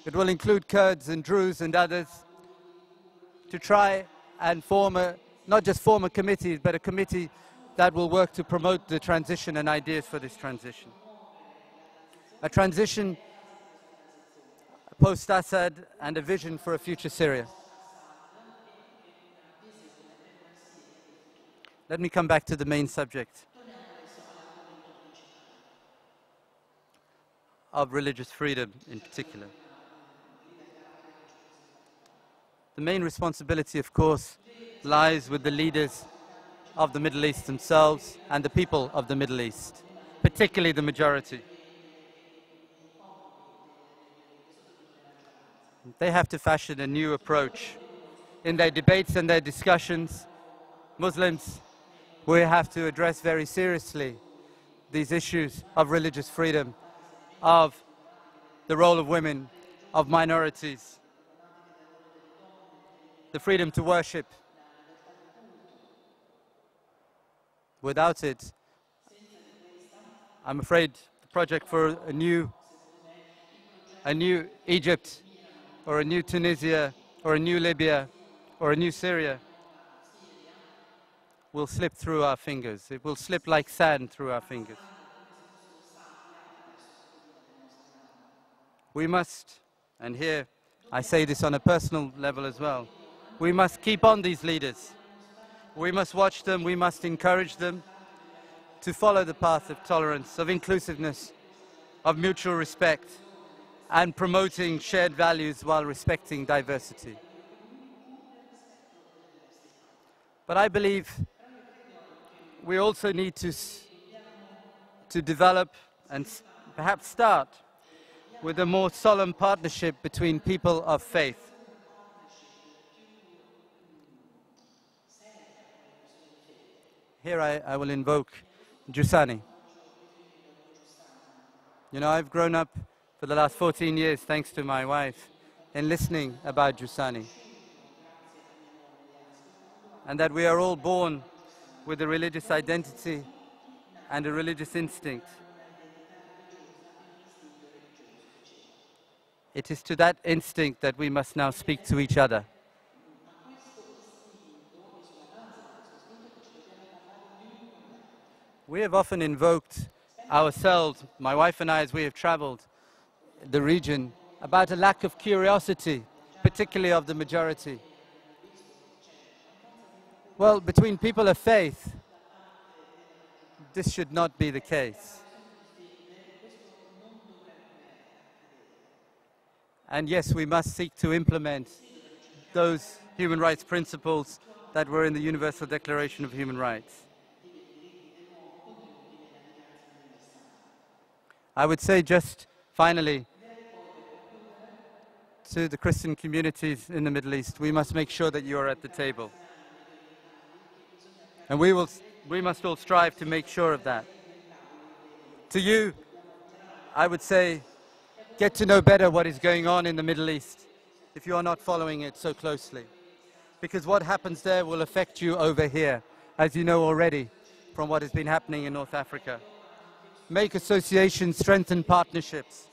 It will include Kurds and Druze and others to try and not just form a committee, but a committee that will work to promote the transition and ideas for this transition. A transition post-Assad and a vision for a future Syria. Let me come back to the main subject of religious freedom in particular. The main responsibility, of course, lies with the leaders of the Middle East themselves and the people of the Middle East, particularly the majority. They have to fashion a new approach in their debates and their discussions. Muslims, we have to address very seriously these issues of religious freedom, of the role of women, of minorities, the freedom to worship. Without it, I'm afraid the project for a new Egypt, or a new Tunisia, or a new Libya, or a new Syria will slip through our fingers. It will slip like sand through our fingers. We must, and here I say this on a personal level as well, we must keep on these leaders. We must watch them, we must encourage them to follow the path of tolerance, of inclusiveness, of mutual respect, and promoting shared values while respecting diversity. But I believe we also need to develop and perhaps start with a more solemn partnership between people of faith. Here I will invoke Gianni. You know, I've grown up for the last 14 years, thanks to my wife, in listening about Gianni. And that we are all born with a religious identity and a religious instinct. It is to that instinct that we must now speak to each other. We have often invoked ourselves, my wife and I, as we have traveled the region, about a lack of curiosity, particularly of the majority. Well, between people of faith, this should not be the case. And yes, we must seek to implement those human rights principles that were in the Universal Declaration of Human Rights. I would say just finally to the Christian communities in the Middle East, we must make sure that you are at the table. And we must all strive to make sure of that. To you, I would say, get to know better what is going on in the Middle East if you are not following it so closely. Because what happens there will affect you over here, as you know already from what has been happening in North Africa. Make associations, strengthen partnerships.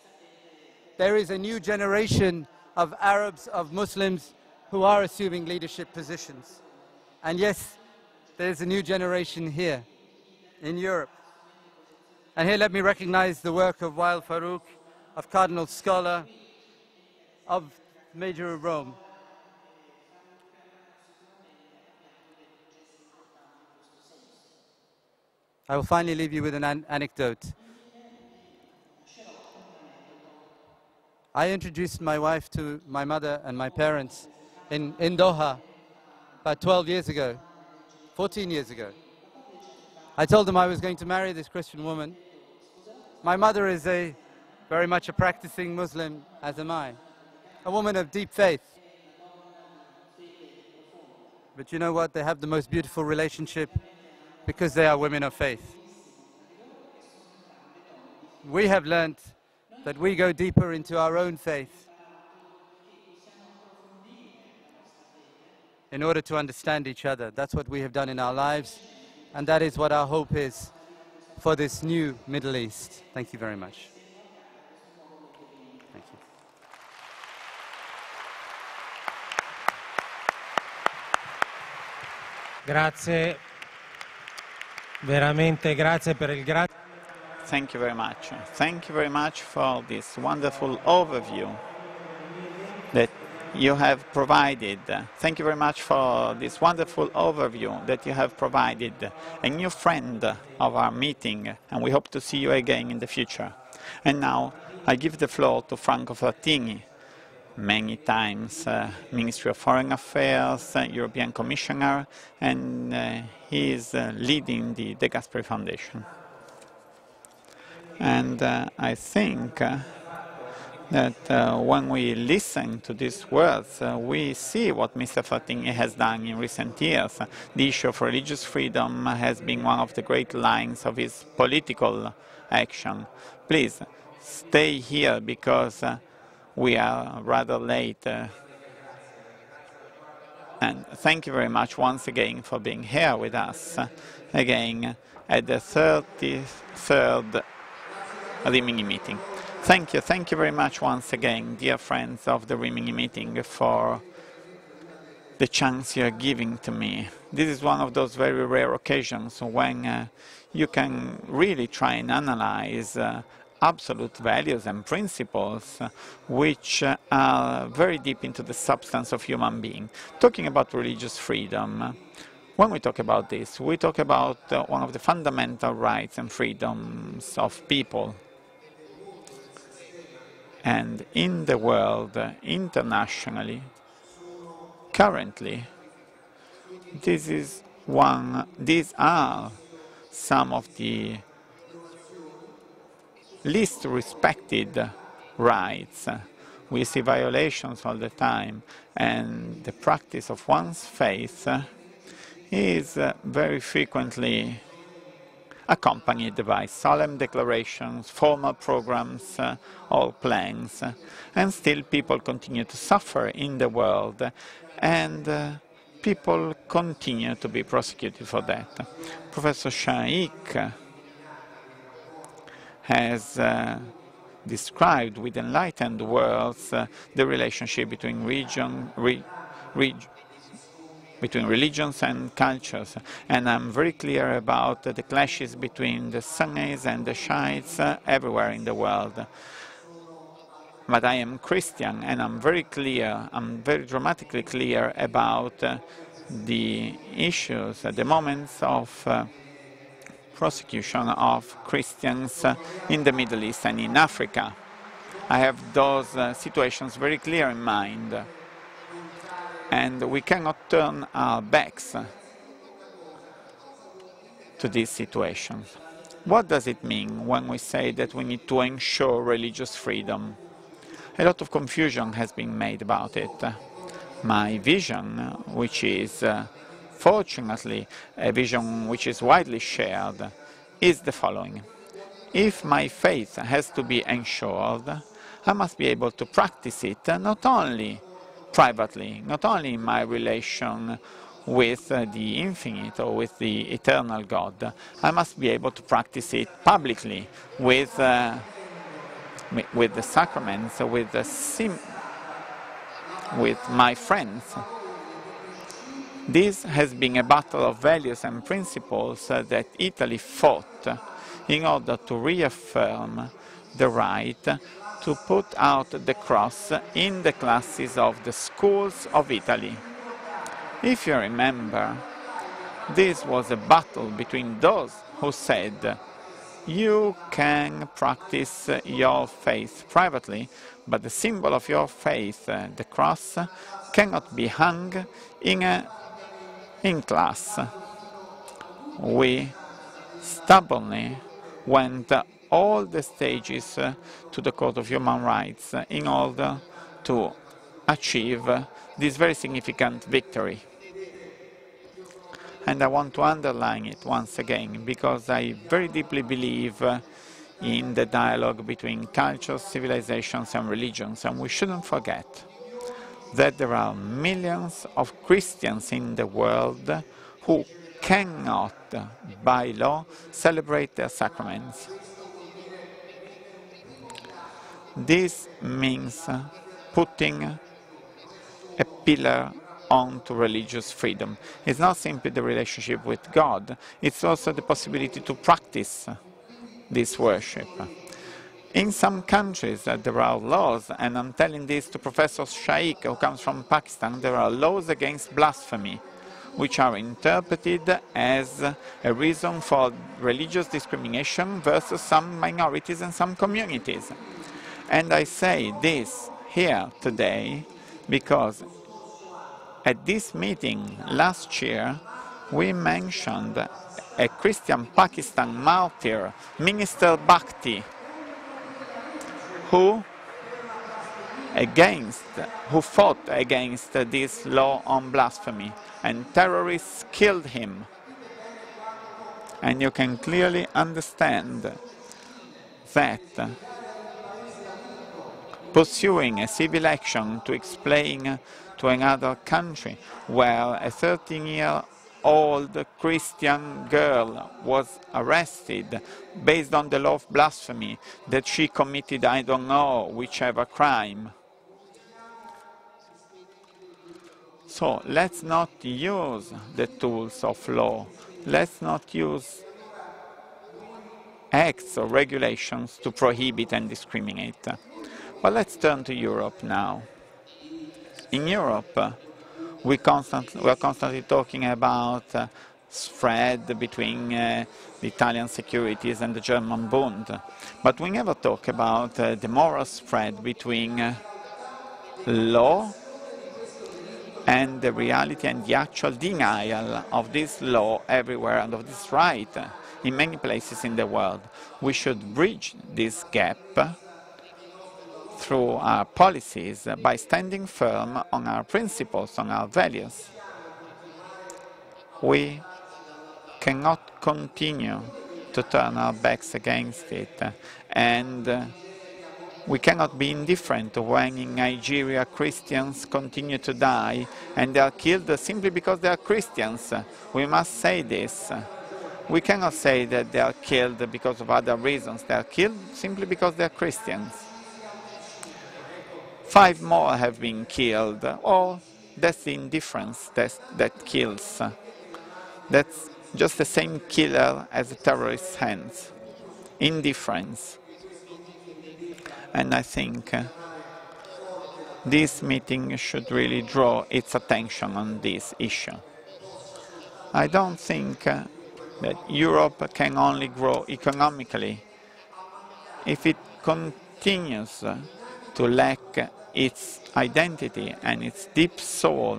There is a new generation of Arabs, of Muslims, who are assuming leadership positions. And yes, there's a new generation here in Europe. And here let me recognize the work of Wael Farouk, of Cardinal Scholar, of Major of Rome. I will finally leave you with an anecdote. I introduced my wife to my mother and my parents in Doha about 12 years ago. 14 years ago. I told them I was going to marry this Christian woman. My mother is very much a practicing Muslim, as am I. A woman of deep faith. But you know what? They have the most beautiful relationship because they are women of faith. We have learnt that we go deeper into our own faith in order to understand each other. That's what we have done in our lives, and that is what our hope is for this new Middle East. Thank you very much. Thank you. Grazie, veramente grazie per il grazie. Thank you very much. Thank you very much for this wonderful overview that you have provided. Thank you very much for this wonderful overview that you have provided. A new friend of our meeting, and we hope to see you again in the future. And now I give the floor to Franco Frattini, many times Ministry of Foreign Affairs, European Commissioner, and he is leading the Gasperi Foundation. And I think that when we listen to these words, we see what Mr. Frattini has done in recent years. The issue of religious freedom has been one of the great lines of his political action. Please stay here because we are rather late. And thank you very much once again for being here with us, again at the 33rd Rimini meeting. Thank you very much once again, dear friends of the Rimini meeting, for the chance you are giving to me. This is one of those very rare occasions when you can really try and analyze absolute values and principles which are very deep into the substance of human being. Talking about religious freedom, when we talk about this, we talk about one of the fundamental rights and freedoms of people. And in the world, internationally, currently, these are some of the least respected rights. We see violations all the time, and the practice of one's faith is very frequently accompanied by solemn declarations, formal programs, or plans, and still people continue to suffer in the world, and people continue to be prosecuted for that. Professor Shaikh has described with enlightened words the relationship between between religions and cultures, and I'm very clear about the clashes between the Sunnis and the Shiites everywhere in the world. But I am Christian, and I'm very clear, I'm very dramatically clear about the issues, the moments of prosecution of Christians in the Middle East and in Africa. I have those situations very clear in mind. And we cannot turn our backs to these situations. What does it mean when we say that we need to ensure religious freedom? A lot of confusion has been made about it. My vision, which is fortunately a vision which is widely shared, is the following. If my faith has to be ensured, I must be able to practice it not only privately, not only in my relation with the infinite or with the eternal God. I must be able to practice it publicly with the sacraments, with my friends. This has been a battle of values and principles that Italy fought in order to reaffirm the right to put out the cross in the classes of the schools of Italy. If you remember, this was a battle between those who said, you can practice your faith privately, but the symbol of your faith, the cross, cannot be hung in class. we stubbornly went all the stages to the Court of Human Rights in order to achieve this very significant victory. And I want to underline it once again, because I very deeply believe in the dialogue between cultures, civilizations and religions, and we shouldn't forget that there are millions of Christians in the world who cannot, by law, celebrate their sacraments. This means putting a pillar onto religious freedom. It's not simply the relationship with God, it's also the possibility to practice this worship. In some countries there are laws, and I'm telling this to Professor Shaikh, who comes from Pakistan, there are laws against blasphemy, which are interpreted as a reason for religious discrimination versus some minorities and some communities. And I say this here today because at this meeting last year we mentioned a Christian Pakistan martyr, Minister Bhakti, who fought against this law on blasphemy, and terrorists killed him. And you can clearly understand that pursuing a civil action to explain to another country where a 13-year-old Christian girl was arrested based on the law of blasphemy, that she committed, I don't know, whichever crime. So let's not use the tools of law. Let's not use acts or regulations to prohibit and discriminate. But let's turn to Europe now. In Europe, we are constantly talking about spread between the Italian securities and the German Bund. But we never talk about the moral spread between law and the reality and the actual denial of this law everywhere and of this right in many places in the world. We should bridge this gap through our policies by standing firm on our principles, on our values. We cannot continue to turn our backs against it, and we cannot be indifferent when in Nigeria Christians continue to die and they are killed simply because they are Christians. We must say this. We cannot say that they are killed because of other reasons. They are killed simply because they are Christians. 5 more have been killed. Oh, that's the indifference that kills. That's just the same killer as the terrorist's hands. Indifference. And I think this meeting should really draw its attention on this issue. I don't think that Europe can only grow economically if it continues to lack its identity and its deep soul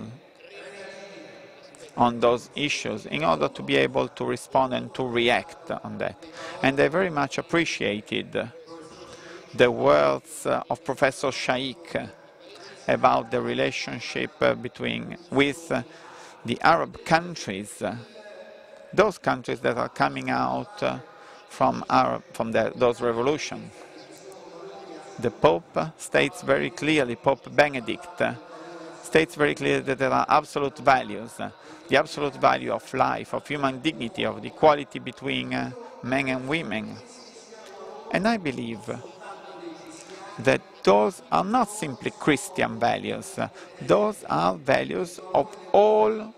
on those issues in order to be able to respond and to react on that. And I very much appreciated the words of Professor Shaikh about the relationship with the Arab countries, those countries that are coming out from those revolutions. The Pope states very clearly, Pope Benedict states very clearly that there are absolute values, the absolute value of life, of human dignity, of the equality between men and women. And I believe that those are not simply Christian values, those are values of all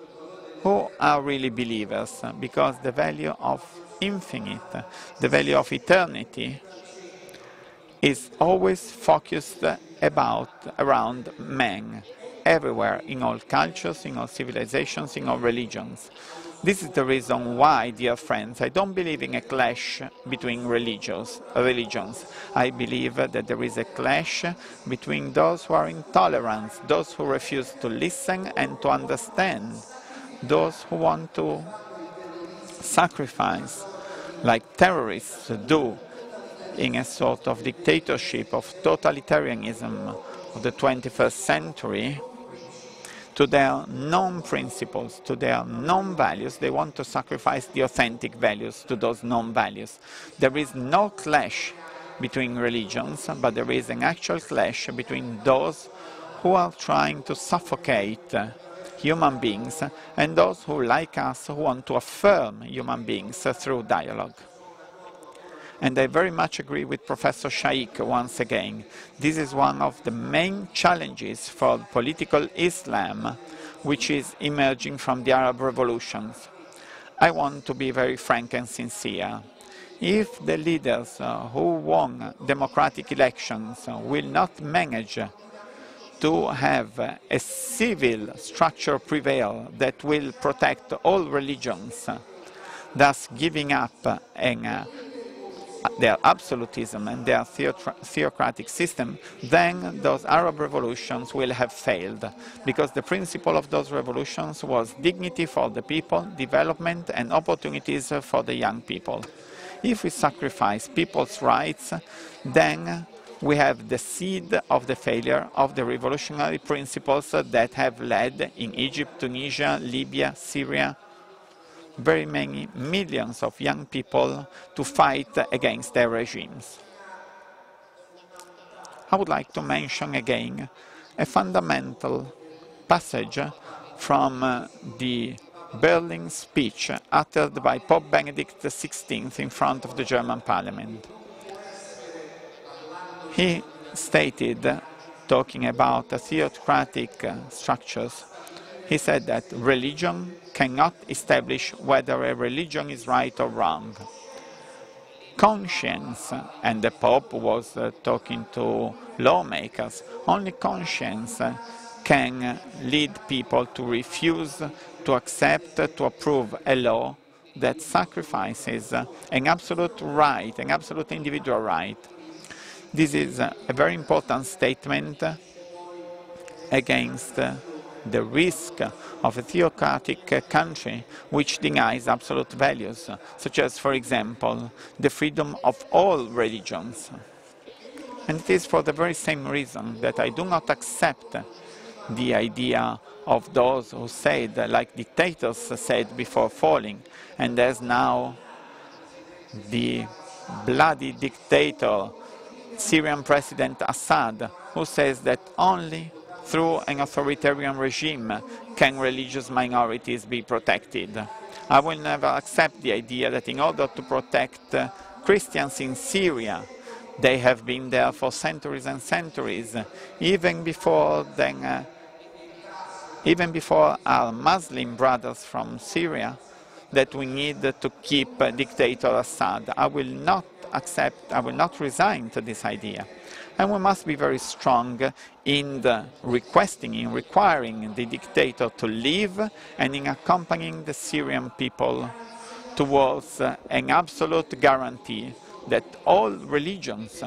who are really believers, because the value of infinite, the value of eternity, is always focused around men, everywhere, in all cultures, in all civilizations, in all religions. This is the reason why, dear friends, I don't believe in a clash between religions. I believe that there is a clash between those who are intolerant, those who refuse to listen and to understand, those who want to sacrifice like terrorists do in a sort of dictatorship of totalitarianism of the 21st century, to their non-principles, to their non-values. They want to sacrifice the authentic values to those non-values. There is no clash between religions, but there is an actual clash between those who are trying to suffocate human beings and those who, like us, who want to affirm human beings through dialogue. And I very much agree with Professor Shaikh once again. This is one of the main challenges for political Islam, which is emerging from the Arab revolutions. I want to be very frank and sincere. If the leaders who won democratic elections will not manage to have a civil structure prevail that will protect all religions, thus giving up their absolutism and their theocratic system, then those Arab revolutions will have failed, because the principle of those revolutions was dignity for the people, development and opportunities for the young people. If we sacrifice people's rights, then we have the seed of the failure of the revolutionary principles that have led in Egypt, Tunisia, Libya, Syria, very many millions of young people to fight against their regimes. I would like to mention again a fundamental passage from the Berlin speech uttered by Pope Benedict XVI in front of the German Parliament. He stated, talking about theocratic structures, he said that religion cannot establish whether a religion is right or wrong. Conscience, and the Pope was talking to lawmakers, only conscience can lead people to refuse to accept, to approve a law that sacrifices an absolute right, an absolute individual right. This is a very important statement against the risk of a theocratic country which denies absolute values, such as, for example, the freedom of all religions. And it is for the very same reason that I do not accept the idea of those who said, like dictators said before falling, and as now the bloody dictator, Syrian President Assad, who says that only through an authoritarian regime can religious minorities be protected. I will never accept the idea that in order to protect Christians in Syria, they have been there for centuries and centuries, even before our Muslim brothers from Syria, that we need to keep dictator Assad. I will not accept, I will not resign to this idea. And we must be very strong in requiring the dictator to leave and in accompanying the Syrian people towards an absolute guarantee that all religions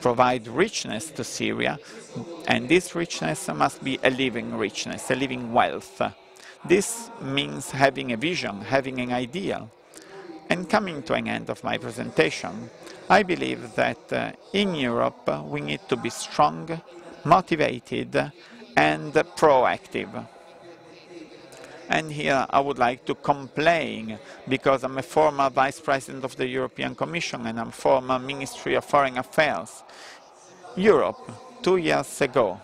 provide richness to Syria, and this richness must be a living richness, a living wealth. This means having a vision, having an ideal. And coming to an end of my presentation, I believe that in Europe we need to be strong, motivated and proactive. And here I would like to complain, because I'm a former Vice President of the European Commission and I'm former Ministry of Foreign Affairs. Europe, 2 years ago,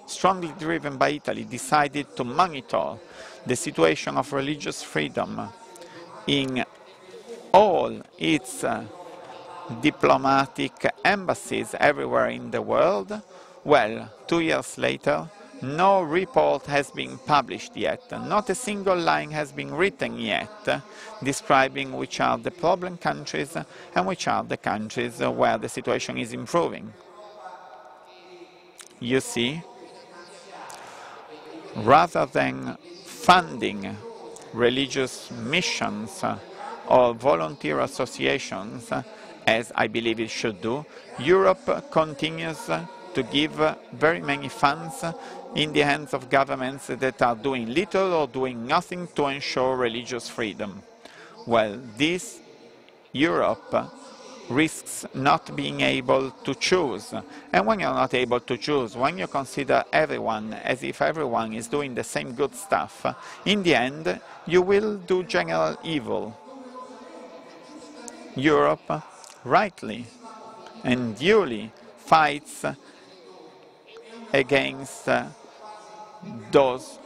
strongly driven by Italy, decided to monitor the situation of religious freedom in all its diplomatic embassies everywhere in the world. Well, 2 years later, no report has been published yet, not a single line has been written yet, describing which are the problem countries and which are the countries where the situation is improving. You see, rather than funding religious missions or volunteer associations, as I believe it should do, Europe continues to give very many funds in the hands of governments that are doing little or doing nothing to ensure religious freedom. Well, this Europe risks not being able to choose. And when you're not able to choose, when you consider everyone as if everyone is doing the same good stuff, in the end, you will do general evil. Europe, rightly and duly, fights against those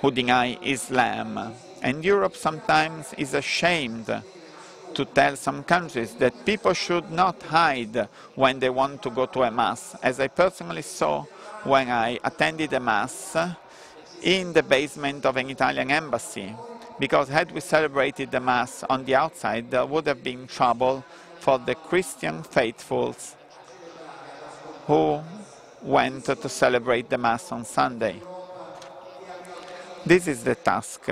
who deny Islam. And Europe sometimes is ashamed to tell some countries that people should not hide when they want to go to a mass, as I personally saw when I attended a mass in the basement of an Italian embassy. Because had we celebrated the mass on the outside, there would have been trouble for the Christian faithfuls who went to celebrate the mass on Sunday. This is the task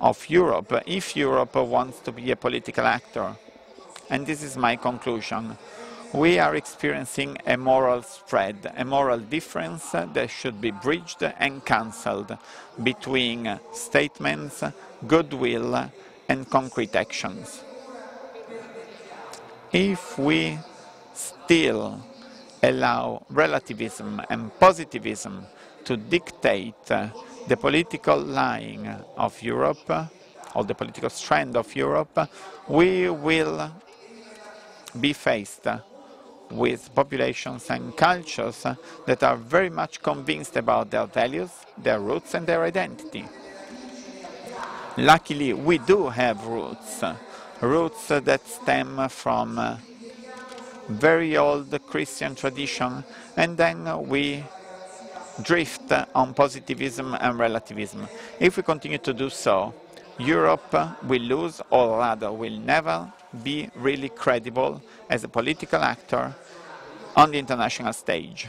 of Europe, if Europe wants to be a political actor. And this is my conclusion. We are experiencing a moral spread, a moral difference that should be bridged and cancelled between statements, goodwill, and concrete actions. If we still allow relativism and positivism to dictate the political line of Europe, or the political strand of Europe, we will be faced with populations and cultures that are very much convinced about their values, their roots and their identity. Luckily, we do have roots that stem from very old Christian tradition, and then we drift on positivism and relativism. If we continue to do so, Europe will lose, or rather will never be really credible as a political actor on the international stage.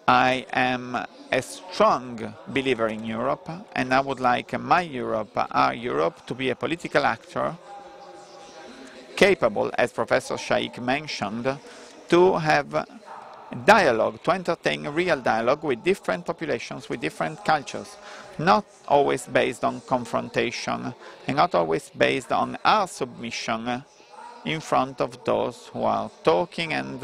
I am a strong believer in Europe, and I would like my Europe, our Europe, to be a political actor capable, as Professor Shaikh mentioned, to have dialogue, to entertain real dialogue with different populations, with different cultures, not always based on confrontation and not always based on our submission in front of those who are talking and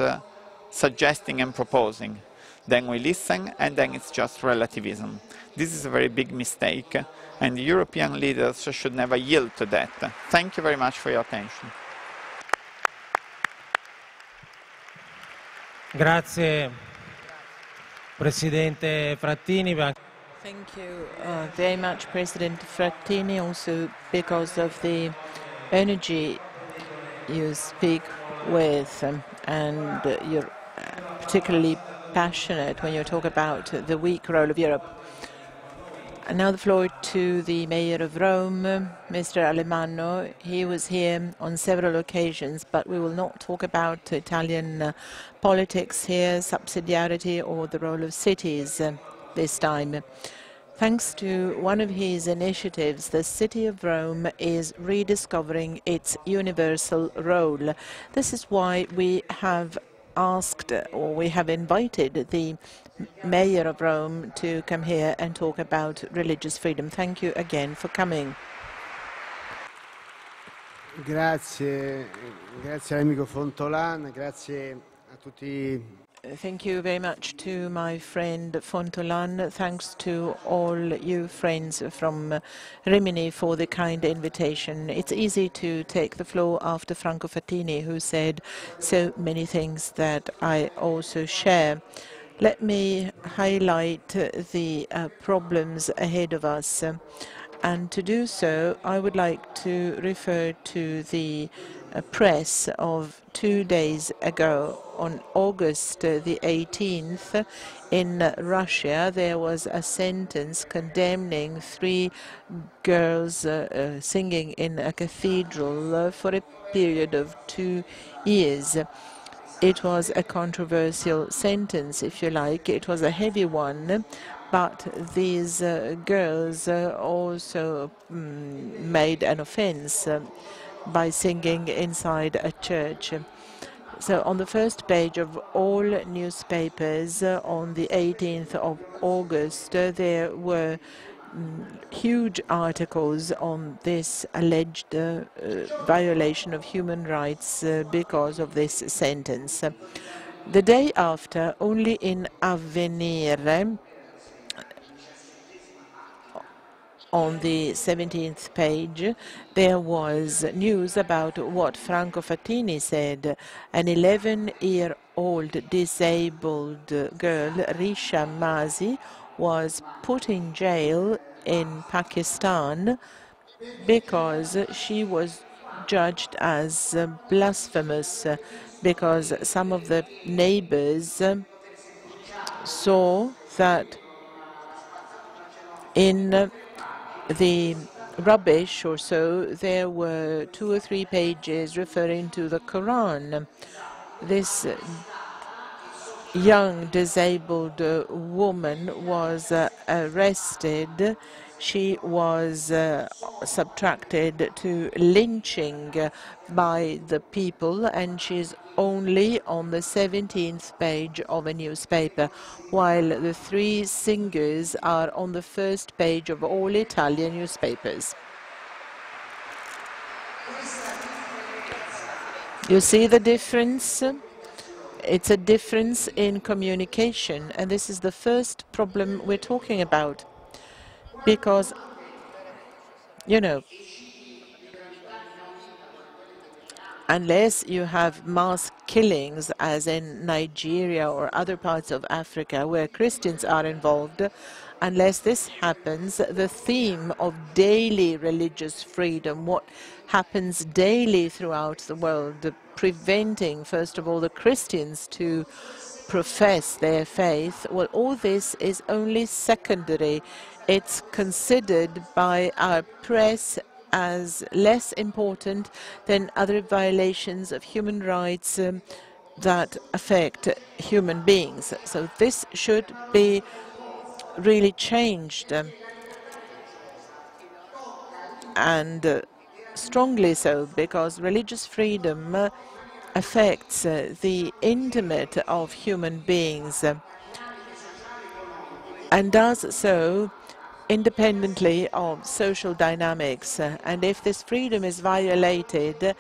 suggesting and proposing. Then we listen, and then it's just relativism. This is a very big mistake, and the European leaders should never yield to that. Thank you very much for your attention. Grazie, Presidente Frattini. Thank you very much, President Frattini, also because of the energy you speak with, and you're particularly passionate when you talk about the weak role of Europe. And now the floor to the Mayor of Rome, Mr. Alemanno. He was here on several occasions, but we will not talk about Italian politics here, subsidiarity, or the role of cities this time. Thanks to one of his initiatives, the city of Rome is rediscovering its universal role. This is why we have asked, or we have invited, the Mayor of Rome to come here and talk about religious freedom. Thank you again for coming. Grazie all'amico Fontolan, grazie a tutti. Thank you very much to my friend Fontolan. Thanks to all you friends from Rimini for the kind invitation. It's easy to take the floor after Franco Frattini, who said so many things that I also share. Let me highlight the problems ahead of us. And to do so, I would like to refer to the press of 2 days ago. On August the 18th, in Russia, there was a sentence condemning 3 girls singing in a cathedral for a period of 2 years. It was a controversial sentence, if you like. It was a heavy one, but these girls also made an offense by singing inside a church. So on the first page of all newspapers on the 18th of August, there were huge articles on this alleged violation of human rights because of this sentence. The day after, only in Avvenire, on the 17th page, there was news about what Franco Frattini said. An 11-year-old disabled girl, Risha Mazi, was put in jail in Pakistan because she was judged as blasphemous, because some of the neighbors saw that in the rubbish or so, there were 2 or 3 pages referring to the Quran. This young disabled woman was arrested. She was subjected to lynching by the people, and she's only on the 17th page of a newspaper, while the 3 singers are on the first page of all Italian newspapers. You see the difference? It's a difference in communication, and this is the first problem we're talking about. Because, you know, unless you have mass killings, as in Nigeria or other parts of Africa where Christians are involved, unless this happens, the theme of daily religious freedom, what happens daily throughout the world, preventing, first of all, the Christians to profess their faith, well, all this is only secondary. It's considered by our press as less important than other violations of human rights that affect human beings. So this should be really changed, and strongly so, because religious freedom affects the intimate of human beings, and does so independently of social dynamics. And if this freedom is violated,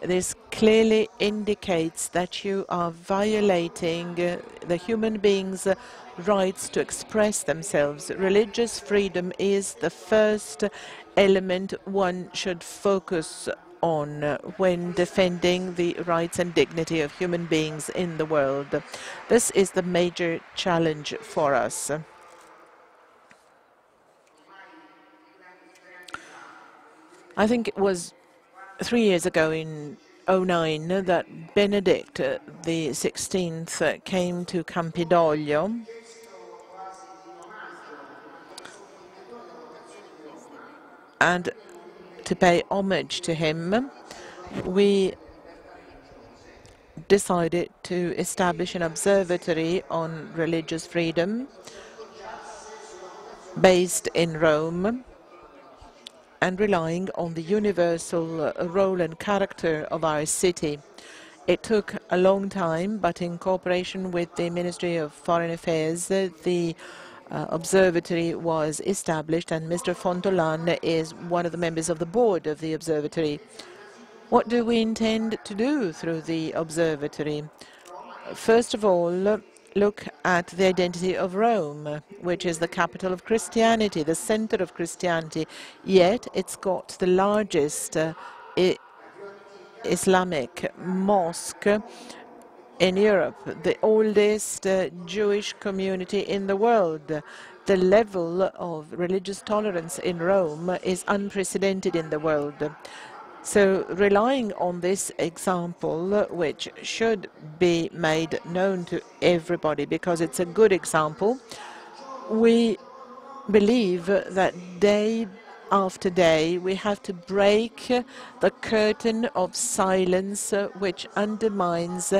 this clearly indicates that you are violating the human beings' rights to express themselves. Religious freedom is the first element one should focus on when defending the rights and dignity of human beings in the world. This is the major challenge for us. I think it was 3 years ago in 2009 that Benedict the 16th came to Campidoglio and to pay homage to him, we decided to establish an observatory on religious freedom based in Rome, and relying on the universal role and character of our city. It took a long time, but in cooperation with the Ministry of Foreign Affairs, the observatory was established, and Mr. Fontolan is one of the members of the board of the observatory. What do we intend to do through the observatory? First of all, look at the identity of Rome, which is the capital of Christianity, the center of Christianity, yet it's got the largest Islamic mosque in Europe, the oldest Jewish community in the world. The level of religious tolerance in Rome is unprecedented in the world. So relying on this example, which should be made known to everybody because it's a good example, we believe that day after day we have to break the curtain of silence which undermines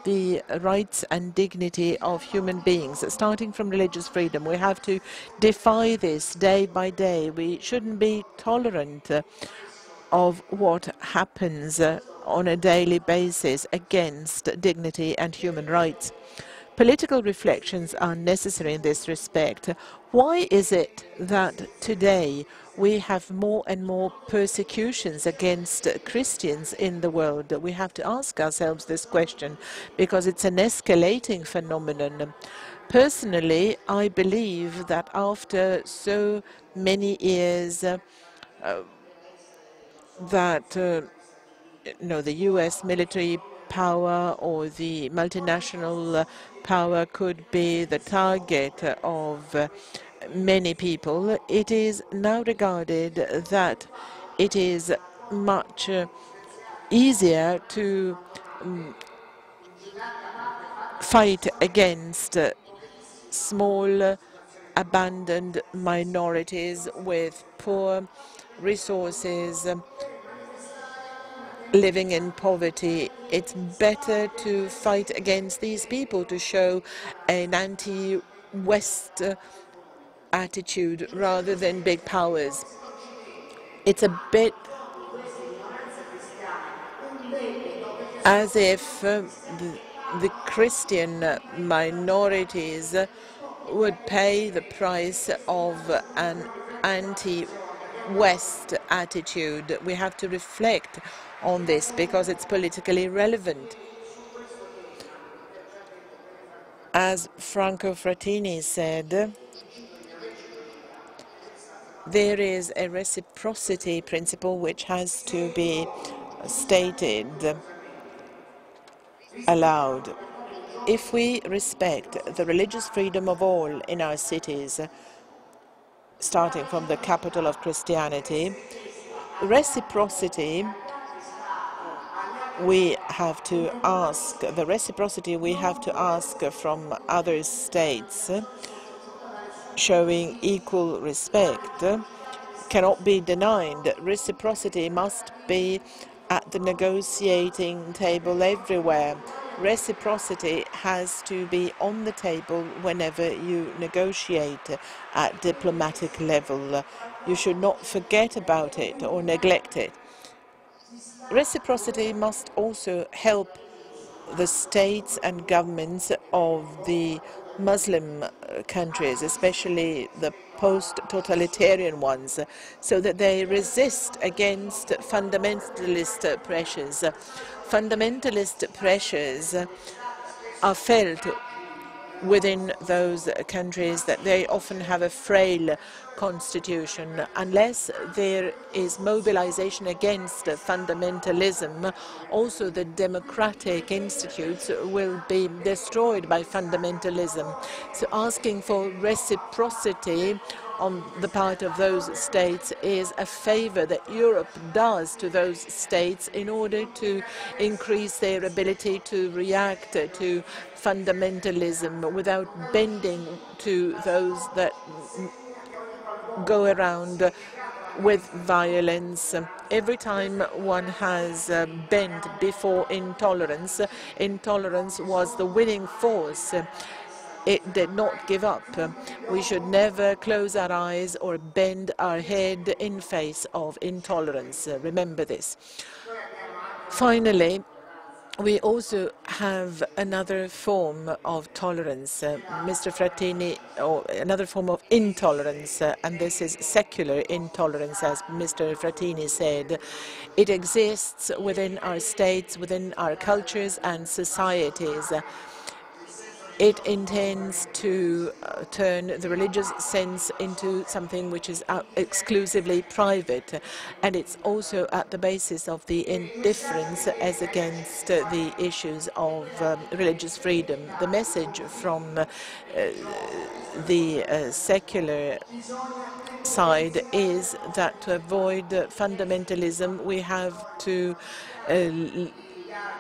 the rights and dignity of human beings, starting from religious freedom. We have to defy this day by day. We shouldn't be tolerant of what happens on a daily basis against dignity and human rights. Political reflections are necessary in this respect. Why is it that today we have more and more persecutions against Christians in the world? We have to ask ourselves this question because it's an escalating phenomenon. Personally, I believe that after so many years that the U.S. military power or the multinational power could be the target of many people, it is now regarded that it is much easier to fight against small abandoned minorities with poor resources living in poverty. It's better to fight against these people, to show an anti-West attitude rather than big powers. It's a bit as if the Christian minorities would pay the price of an anti-West attitude. We have to reflect on this because it's politically relevant. As Franco Frattini said, there is a reciprocity principle which has to be stated aloud. If we respect the religious freedom of all in our cities, starting from the capital of Christianity, reciprocity we have to ask from other states, showing equal respect, cannot be denied. Reciprocity must be at the negotiating table everywhere. Reciprocity has to be on the table whenever you negotiate at diplomatic level. You should not forget about it or neglect it. Reciprocity must also help the states and governments of the Muslim countries, especially the post-totalitarian ones, so that they resist against fundamentalist pressures. Fundamentalist pressures are felt within those countries that they often have a frail constitution. Unless there is mobilization against fundamentalism, also the democratic institutes will be destroyed by fundamentalism. So asking for reciprocity on the part of those states is a favor that Europe does to those states in order to increase their ability to react to fundamentalism without bending to those that go around with violence. Every time one has bent before intolerance, intolerance was the winning force. It did not give up. We should never close our eyes or bend our head in face of intolerance. Remember this. Finally, we also have another form of tolerance, Mr. Frattini, or another form of intolerance, and this is secular intolerance, as Mr. Frattini said. It exists within our states, within our cultures and societies. It intends to turn the religious sense into something which is exclusively private, and it's also at the basis of the indifference as against the issues of religious freedom. The message from the secular side is that to avoid fundamentalism, we have to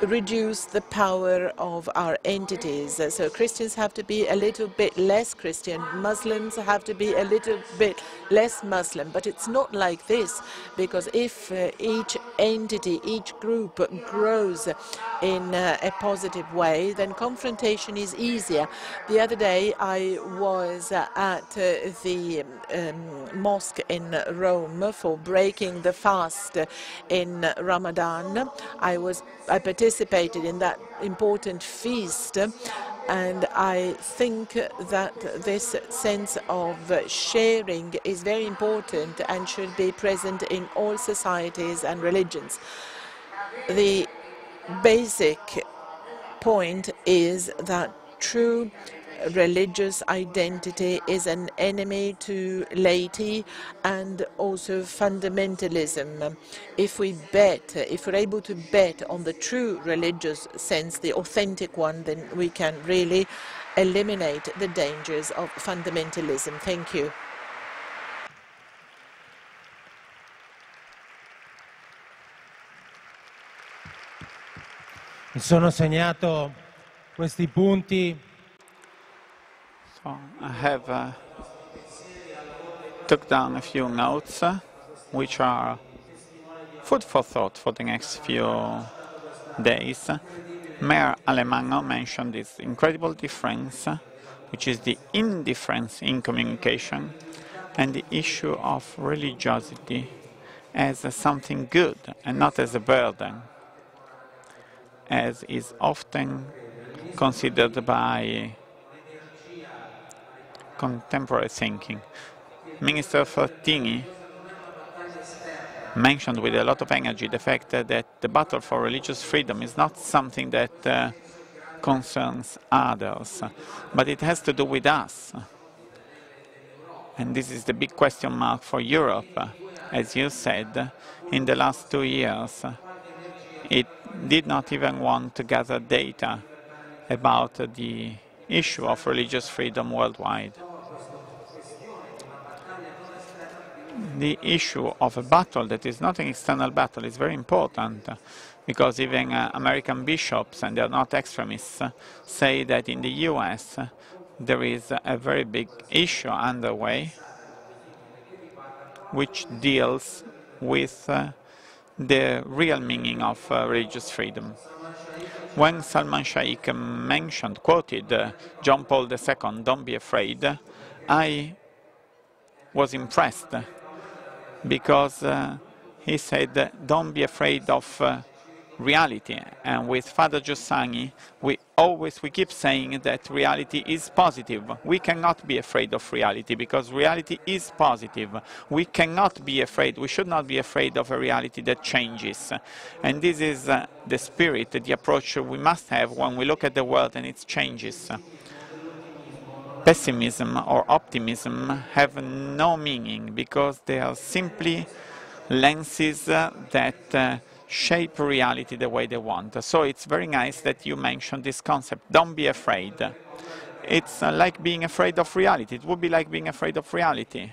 reduce the power of our entities. So Christians have to be a little bit less Christian, Muslims have to be a little bit less Muslim. But it's not like this, because if each entity, each group grows in a positive way, then confrontation is easier. The other day I was at the mosque in Rome for breaking the fast in Ramadan. I participated in that important feast, and I think that this sense of sharing is very important and should be present in all societies and religions. The basic point is that true religious identity is an enemy to laity and also fundamentalism. If we're able to bet on the true religious sense, the authentic one, then we can really eliminate the dangers of fundamentalism. Thank you. Mi sono segnato questi punti. So I have took down a few notes which are food for thought for the next few days. Mayor Alemanno mentioned this incredible difference, which is the indifference in communication, and the issue of religiosity as something good and not as a burden, as is often considered by contemporary thinking. Minister Frattini mentioned with a lot of energy the fact that the battle for religious freedom is not something that concerns others, but it has to do with us. And this is the big question mark for Europe. As you said, in the last 2 years, it did not even want to gather data about the issue of religious freedom worldwide. The issue of a battle that is not an external battle is very important, because even American bishops, and they are not extremists, say that in the US there is a very big issue underway which deals with the real meaning of religious freedom. When Salman Shaikh quoted John Paul II, "Don't be afraid," I was impressed, because he said, don't be afraid of reality. And with Father Gianni, we keep saying that reality is positive. We cannot be afraid of reality, because reality is positive. We cannot be afraid, we should not be afraid of a reality that changes. And this is the spirit, the approach we must have when we look at the world and its changes. Pessimism or optimism have no meaning, because they are simply lenses that shape reality the way they want. So it's very nice that you mentioned this concept, don't be afraid. It's like being afraid of reality. It would be like being afraid of reality.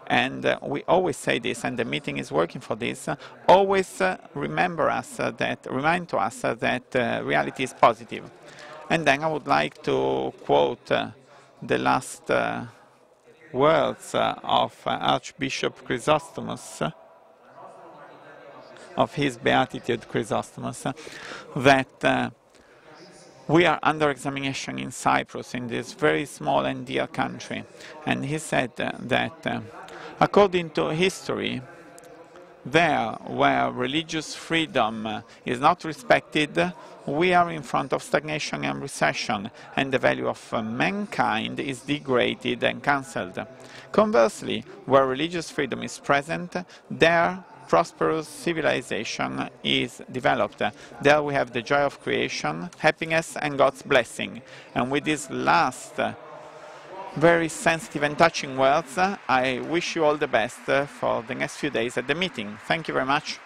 And we always say this, and the meeting is working for this, always remind to us that reality is positive. And then I would like to quote the last words of Archbishop Chrysostomos, of his beatitude Chrysostomos, that we are under examination in Cyprus, in this very small and dear country. And he said that according to history, there where religious freedom is not respected, we are in front of stagnation and recession, and the value of mankind is degraded and cancelled. Conversely, where religious freedom is present, there prosperous civilization is developed. There we have the joy of creation, happiness, and God's blessing. And with these last very sensitive and touching words, I wish you all the best for the next few days at the meeting. Thank you very much.